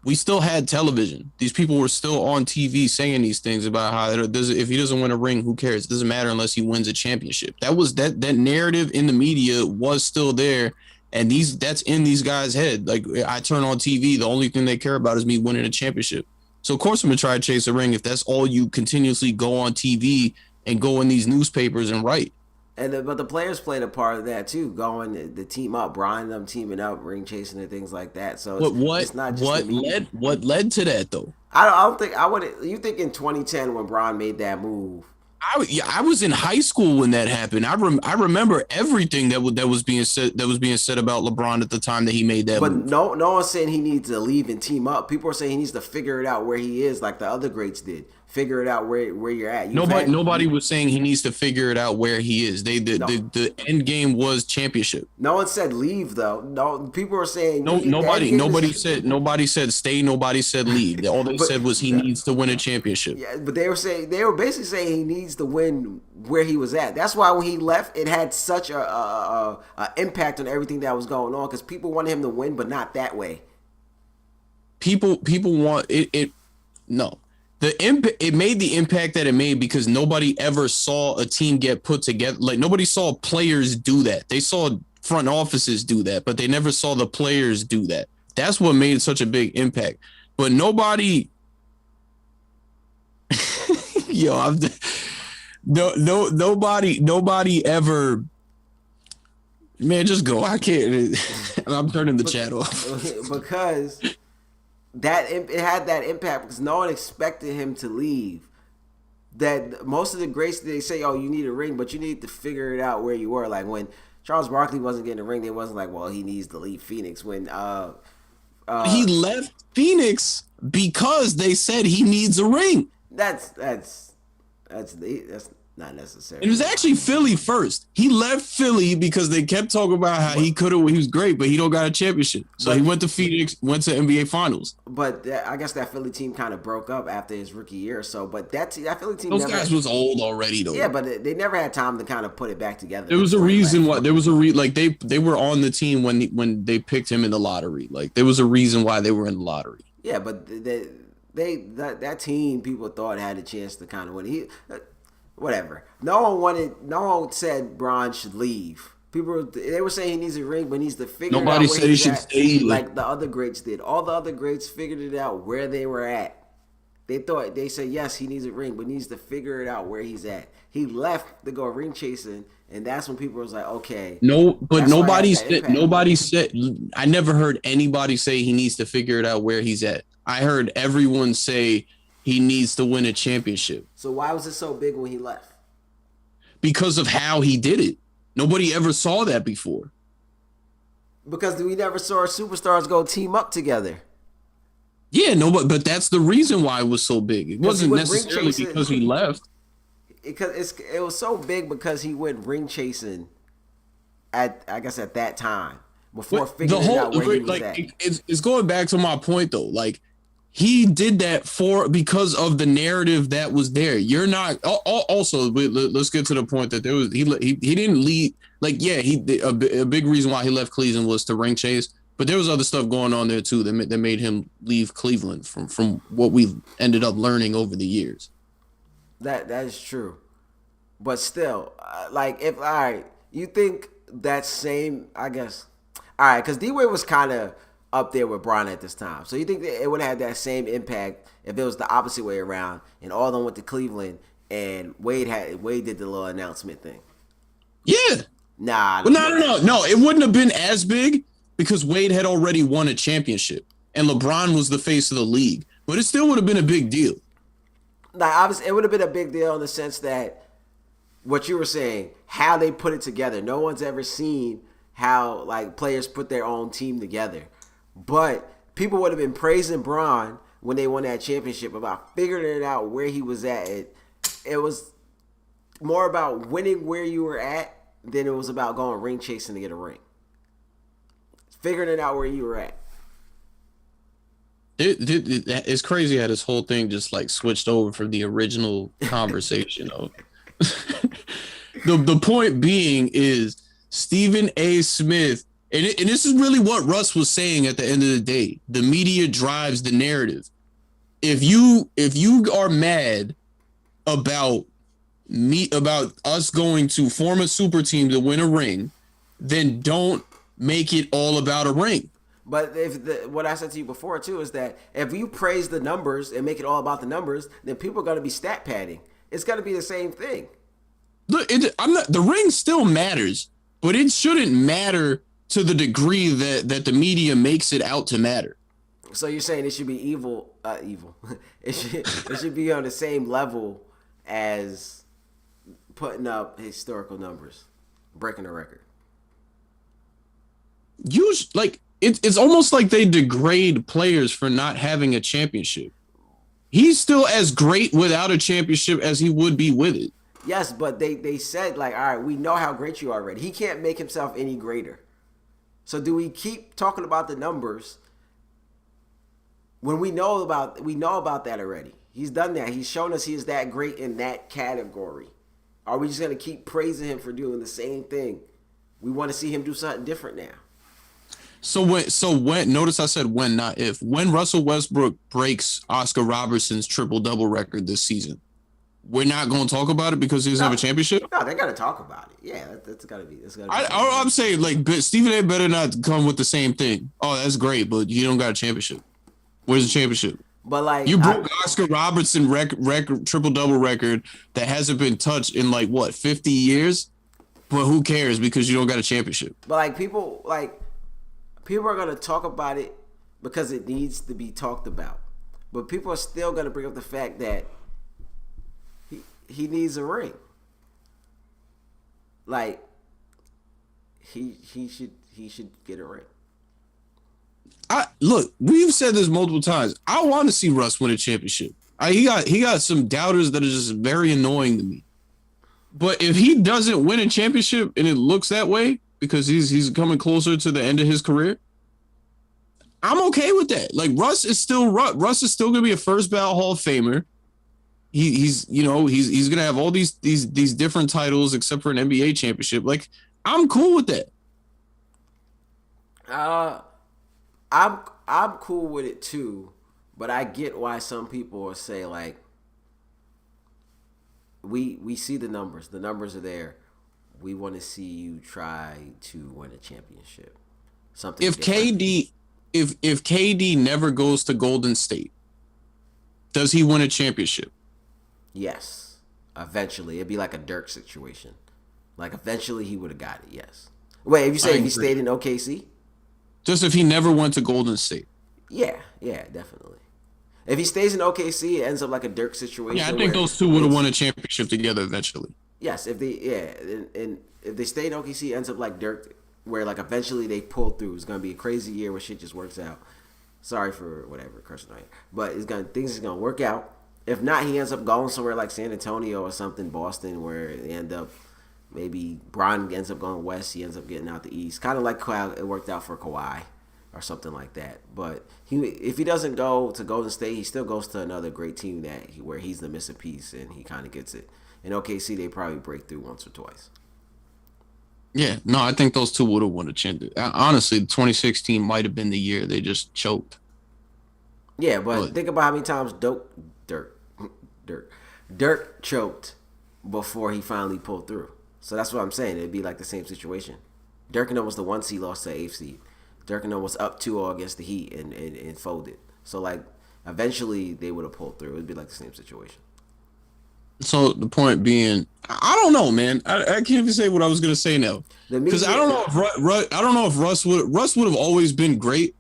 we still had television. These people were still on TV saying these things about how if he doesn't win a ring, who cares? It doesn't matter unless he wins a championship. That narrative in the media was still there, and that's in these guys' head. Like, I turn on TV, the only thing they care about is me winning a championship. So of course I'm gonna try to chase a ring if that's all you continuously go on TV and go in these newspapers and write. But the players played a part of that too, going the team up, Brian them teaming up, ring chasing and things like that. So it's not just what led to that though? I don't think I would. You think in 2010 when Brian made that move? I was in high school when that happened. I remember everything that was being said about LeBron at the time that he made that move. But no one's saying he needs to leave and team up. People are saying he needs to figure it out where he is, like the other greats did. Figure it out where you're at. Nobody was saying he needs to figure it out where he is. The end game was championship. No one said leave though. No, people are saying nobody said stay. Nobody said leave. All they said was he needs to win a championship. Yeah, but they were basically saying he needs to win where he was at. That's why when he left, it had such a impact on everything that was going on because people wanted him to win, but not that way. People want it. No. It made the impact that it made because nobody ever saw a team get put together. Like, nobody saw players do that. They saw front offices do that, but they never saw the players do that. That's what made such a big impact. But nobody, nobody ever. Man, just go. I can't. I'm turning the chat off because. It had that impact because no one expected him to leave. That most of the greats, they say, "Oh, you need a ring, but you need to figure it out where you were." Like when Charles Barkley wasn't getting a ring, they wasn't like, "Well, he needs to leave Phoenix." When he left Phoenix because they said he needs a ring. That's not necessary. It was actually Philly first. He left Philly because they kept talking about how he was great, but he don't got a championship. So he went to Phoenix, went to NBA Finals. But I guess that Philly team kind of broke up after his rookie year or so. But that Philly team, those guys was old already though. Yeah, but they never had time to kind of put it back together. There was a reason why. There was like they were on the team when they picked him in the lottery. Like there was a reason why they were in the lottery. Yeah, but that team people thought had a chance to kind of win. Whatever. No one said Bron should leave. They were saying he needs a ring, but needs to figure it out. Nobody said he should stay. Like the other greats did. All the other greats figured it out where they were at. They said yes, he needs a ring, but needs to figure it out where he's at. He left to go ring chasing, and that's when people was like, okay. No, but nobody said. I never heard anybody say he needs to figure it out where he's at. I heard everyone say he needs to win a championship. So why was it so big when he left? Because of how he did it. Nobody ever saw that before. Because we never saw our superstars go team up together. Yeah, but that's the reason why it was so big. It wasn't necessarily because he left. It was so big because he went ring chasing at that time before figuring out where he was at. It's going back to my point though. Like, he did that because of the narrative that was there. You're not. Also, let's get to the point that he didn't lead. Like, yeah, a big reason why he left Cleveland was to ring chase, but there was other stuff going on there too that made him leave Cleveland from what we ended up learning over the years. That is true, but still, like if you think that same, I guess, because D-Wade was kind of up there with Bron at this time. So you think that it would have had that same impact if it was the opposite way around and all of them went to Cleveland and Wade did the little announcement thing? Yeah. Nah. No. It wouldn't have been as big because Wade had already won a championship and LeBron was the face of the league. But it still would have been a big deal. Like, obviously, it would have been a big deal in the sense that what you were saying, how they put it together. No one's ever seen how like players put their own team together. But people would have been praising Bron when they won that championship about figuring it out where he was at. It was more about winning where you were at than it was about going ring chasing to get a ring. Figuring it out where you were at. It's crazy how this whole thing just like switched over from the original conversation of the point being is Stephen A. Smith, and this is really what Russ was saying at the end of the day. The media drives the narrative. If you are mad about us going to form a super team to win a ring, then don't make it all about a ring. But what I said to you before too is that if you praise the numbers and make it all about the numbers, then people are going to be stat padding. It's going to be the same thing. Look, the ring still matters, but it shouldn't matter to the degree that the media makes it out to matter. So you're saying it should be evil. It should be on the same level as putting up historical numbers, breaking a record. It's almost like they degrade players for not having a championship. He's still as great without a championship as he would be with it. Yes, but they said, like, all right, we know how great you are already. He can't make himself any greater. So do we keep talking about the numbers when we know about that already? He's done that. He's shown us he is that great in that category. Are we just going to keep praising him for doing the same thing? We want to see him do something different now. So when notice I said when, not if. When Russell Westbrook breaks Oscar Robertson's triple-double record this season, we're not going to talk about it because he doesn't have a championship? No, they got to talk about it. Yeah, that's got to be. I'm saying, like, Stephen A. better not come with the same thing. Oh, that's great, but you don't got a championship. Where's the championship? But like, you broke Oscar Robertson record triple-double record that hasn't been touched in, like, what, 50 years? But who cares because you don't got a championship? But like, people are going to talk about it because it needs to be talked about. But people are still going to bring up the fact that he needs a ring. Like, he should get a ring. Look, we've said this multiple times. I want to see Russ win a championship. He got some doubters that are just very annoying to me. But if he doesn't win a championship and it looks that way, because he's coming closer to the end of his career, I'm okay with that. Like, Russ is still gonna be a first ballot Hall of Famer. He's gonna have all these different titles except for an NBA championship. Like, I'm cool with that. I'm cool with it too, but I get why some people will say, like, we see the numbers. The numbers are there. We want to see you try to win a championship. Something. If KD never goes to Golden State, does he win a championship? Yes. Eventually. It'd be like a Dirk situation. Like, eventually he would have got it, yes. Wait, if you say if he stayed in OKC? Just if he never went to Golden State. Yeah, definitely. If he stays in OKC, it ends up like a Dirk situation. Yeah, I think those two would have won a championship together eventually. Yes, and if they stay in OKC, it ends up like Dirk, where like eventually they pull through. It's gonna be a crazy year where shit just works out. Sorry for whatever cursing right, but things are gonna work out. If not, he ends up going somewhere like San Antonio or something, Boston, where they end up. Maybe Bron ends up going west. He ends up getting out the east, kind of like how it worked out for Kawhi or something like that. But if he doesn't go to Golden State, he still goes to another great team where he's the missing piece and he kind of gets it. In OKC, they probably break through once or twice. Yeah, no, I think those two would have won a championship. Honestly, 2016 might have been the year they just choked. Yeah, but think about how many times Dirk choked before he finally pulled through. So that's what I'm saying. It'd be like the same situation. Dirk was the 1 seed, lost to 8th seed. Dirk was up 2-0 against the Heat and folded. So like eventually they would have pulled through. It'd be like the same situation. So the point being, I don't know, man. I can't even say what I was gonna say now because I don't know if Russ would have always been great.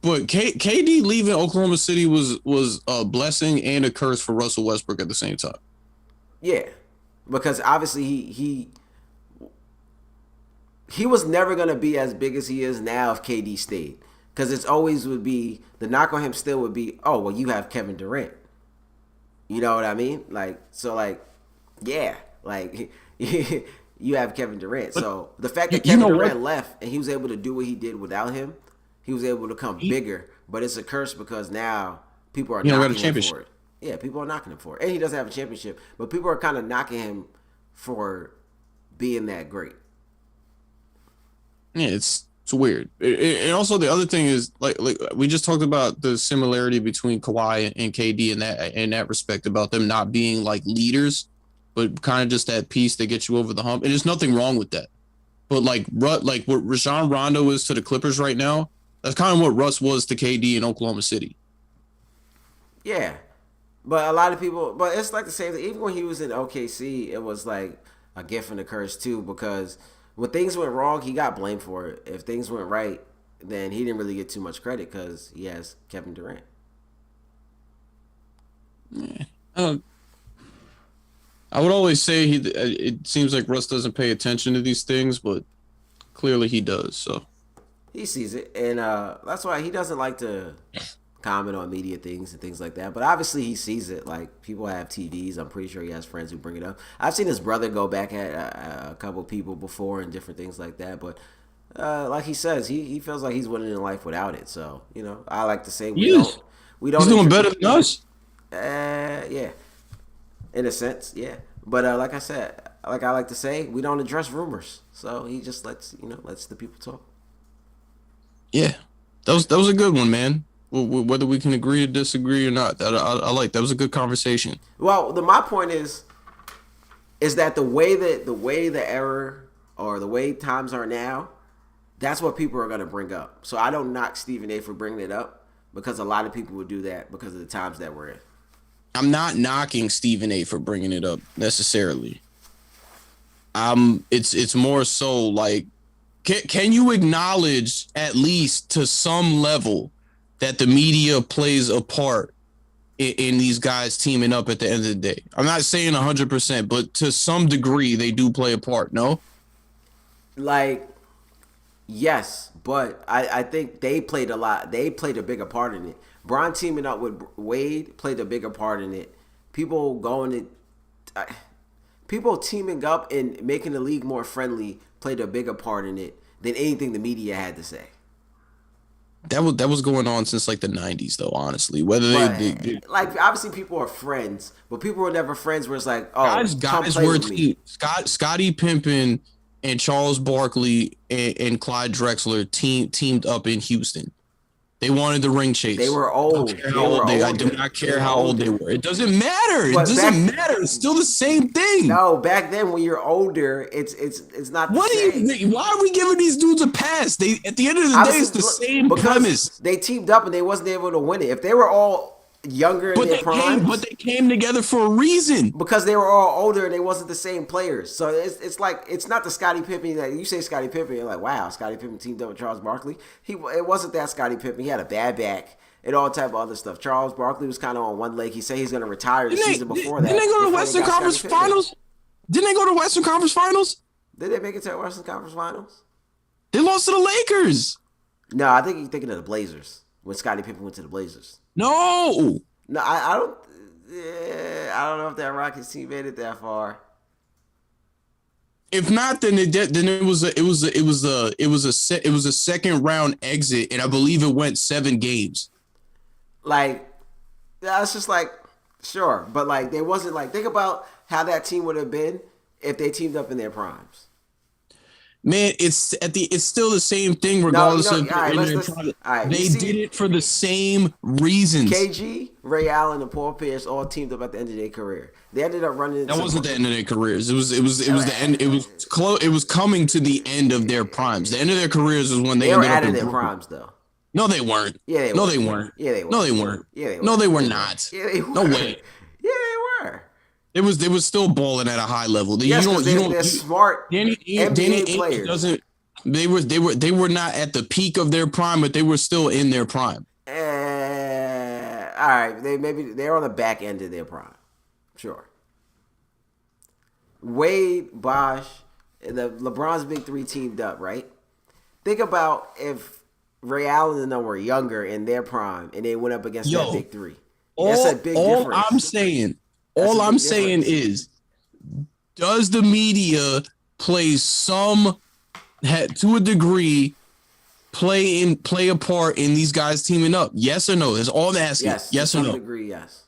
But KD leaving Oklahoma City was a blessing and a curse for Russell Westbrook at the same time. Yeah. Because obviously he was never going to be as big as he is now if KD stayed. Because it's always would be, the knock on him still would be, oh, well, you have Kevin Durant. You know what I mean? Like, so like, Yeah, like you have Kevin Durant. But So the fact that you Kevin know Durant what? left and he was able to do what he did without him, he was able to come He, bigger. But it's a curse because now people are got a knocking him for championship. it. Yeah, people are knocking him for it, and he doesn't have a championship. But people are kind of knocking him for being that great. Yeah, it's weird. And also the other thing is like we just talked about the similarity between Kawhi and KD in that respect about them not being like leaders, but kind of just that piece that gets you over the hump. And there's nothing wrong with that. But like what Rajon Rondo is to the Clippers right now, that's kind of what Russ was to KD in Oklahoma City. Yeah, but a lot of people, but it's like the same thing. Even when he was in OKC, it was like a gift and a curse too. Because when things went wrong, he got blamed for it. If things went right, then he didn't really get too much credit because he has Kevin Durant. Yeah. I would always say it seems like Russ doesn't pay attention to these things, but clearly he does. So He sees it, and that's why he doesn't like to comment on media things and things like that. But obviously, he sees it. Like people have TVs. I'm pretty sure he has friends who bring it up. I've seen his brother go back at a couple people before and different things like that. But like he says, he feels like he's winning in life without it. So I like to say he is. we don't He's doing better than us. Yeah, in a sense, yeah. But like I said, like I like to say, we don't address rumors. So he just lets the people talk. Yeah, that was a good one, man. Whether we can agree or disagree or not, I like that was a good conversation. Well, my point is that the way the error or the way times are now, that's what people are going to bring up. So I don't knock Stephen A for bringing it up because a lot of people would do that because of the times that we're in. I'm not knocking Stephen A for bringing it up necessarily. It's more so like, can you acknowledge at least to some level that the media plays a part in these guys teaming up at the end of the day? I'm not saying 100%, but to some degree they do play a part. No, Like, yes, but I think they played a lot. They played a bigger part in it. Bron teaming up with Wade played a bigger part in it. People teaming up and making the league more friendly played a bigger part in it than anything the media had to say. that was going on since like the 90s, though. Honestly, whether they like obviously people are friends, but people were never friends. Where it's like, oh, come guys play were with me. Scottie Pippen and Charles Barkley and Clyde Drexler teamed up in Houston. They wanted the ring chase. They were old. I do not care how old they were. It doesn't matter. But it doesn't matter. It's still the same thing. No, back then when you're older, it's not the same. Why are we giving these dudes a pass? They at the end of the day, it's the same premise. They teamed up and they wasn't able to win it. If they were all younger in their prime, but they came together for a reason. Because they were all older and they wasn't the same players. So it's like it's not the Scottie Pippen that you say Scottie Pippen, you're like, wow, Scottie Pippen teamed up with Charles Barkley. It wasn't that Scottie Pippen. He had a bad back and all type of other stuff. Charles Barkley was kind of on one leg. He said he's going to retire the season before that. Didn't they go to the Western Conference Finals? Didn't they go to the Western Conference Finals? Did they make it to the Western Conference Finals? They lost to the Lakers. No, I think you're thinking of the Blazers when Scottie Pippen went to the Blazers. No, I don't. Yeah, I don't know if that Rockets team made it that far. If not, then it was a second round exit, and I believe it went 7 games. Like, that's just like, sure, but like, there wasn't like, think about how that team would have been if they teamed up in their primes. Man, it's still the same thing regardless of they did it for the same reasons. KG, Ray Allen, and Paul Pierce all teamed up at the end of their career. They ended up running. That wasn't the end of their careers. It was the end. It was close. It was coming to the end of their primes. The end of their careers is when they ended were up out in of their primes, though. No, they weren't. Yeah, they were. No, they weren't. Yeah, they were. No, they weren't. Yeah, they were. No, they were not. Yeah, they were. No way. Yeah, they were. They was still balling at a high level. Yes, they're smart NBA players. They were not at the peak of their prime, but they were still in their prime. All right, they're on the back end of their prime. Sure. Wade, Bosh, the LeBron's big three teamed up, right? Think about if Ray Allen and them were younger in their prime and they went up against that big three. That's a big difference. All I'm saying is does the media play to a degree play a part in these guys teaming up? Yes or no? That's all I'm asking. Yes or no? To some degree, yes.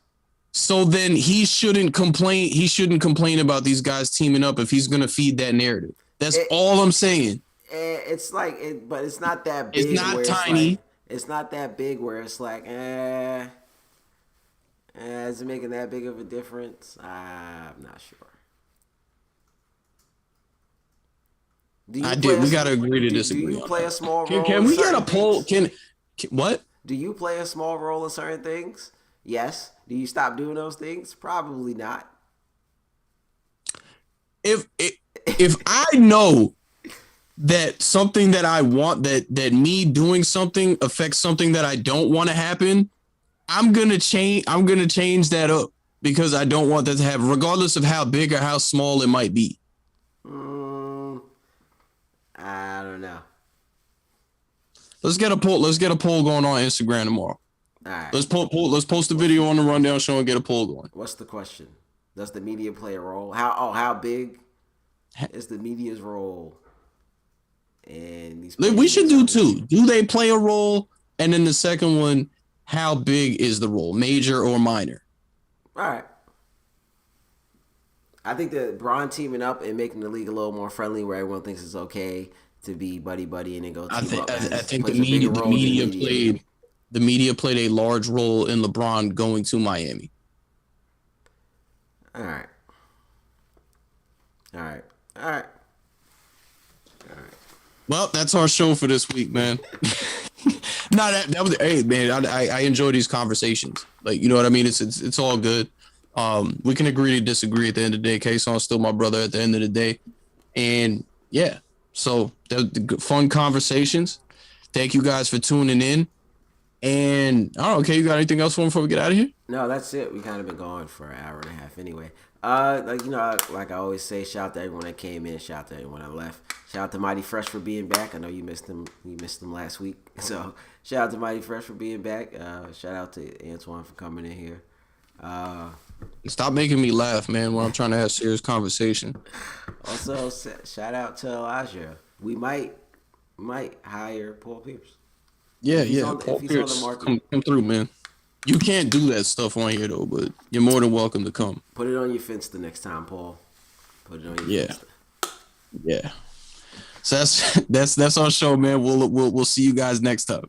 So then he shouldn't complain. He shouldn't complain about these guys teaming up if he's going to feed that narrative. That's all I'm saying. It's like, but it's not that big. It's not tiny. It's not that big where it's like, is it making that big of a difference? I'm not sure. We got to agree to disagree. Do you play a small role? Can we get a poll? Can what? Do you play a small role in certain things? Yes. Do you stop doing those things? Probably not. If I know that something that I want, that me doing something affects something that I don't want to happen, I'm gonna change that up because I don't want that to happen, regardless of how big or how small it might be. I don't know. Let's get a poll going on Instagram tomorrow. All right. Let's post a video on the Rundown Show and get a poll going. What's the question? Does the media play a role? How big is the media's role? And these we should do two. Do they play a role? And then the second one, how big is the role, major or minor? All right. I think that Bron teaming up and making the league a little more friendly, where everyone thinks it's okay to be buddy and then go team up. I think the media played a large role in LeBron going to Miami. All right. Well, that's our show for this week, man. That was, hey man, I enjoy these conversations. Like, you know what I mean? It's all good. We can agree to disagree at the end of the day. Kayson's still my brother at the end of the day. And yeah, so the fun conversations. Thank you guys for tuning in. And I don't know, okay, you got anything else for me before we get out of here? No, that's it. We kind of been going for an hour and a half anyway. Like I always say, shout out to everyone that came in, shout out to everyone that left. Shout out to Mighty Fresh for being back. I know you missed him. You missed him last week. So shout out to Mighty Fresh for being back. Shout out to Antoine for coming in here. Stop making me laugh, man, when I'm trying to have serious conversation. Also, shout out to Elijah. We might hire Paul Pierce. Paul Pierce, come through, man. You can't do that stuff on here though, but you're more than welcome to come. Put it on your fence the next time, Paul. Put it on your fence. Yeah. So that's our show, man. We'll see you guys next time.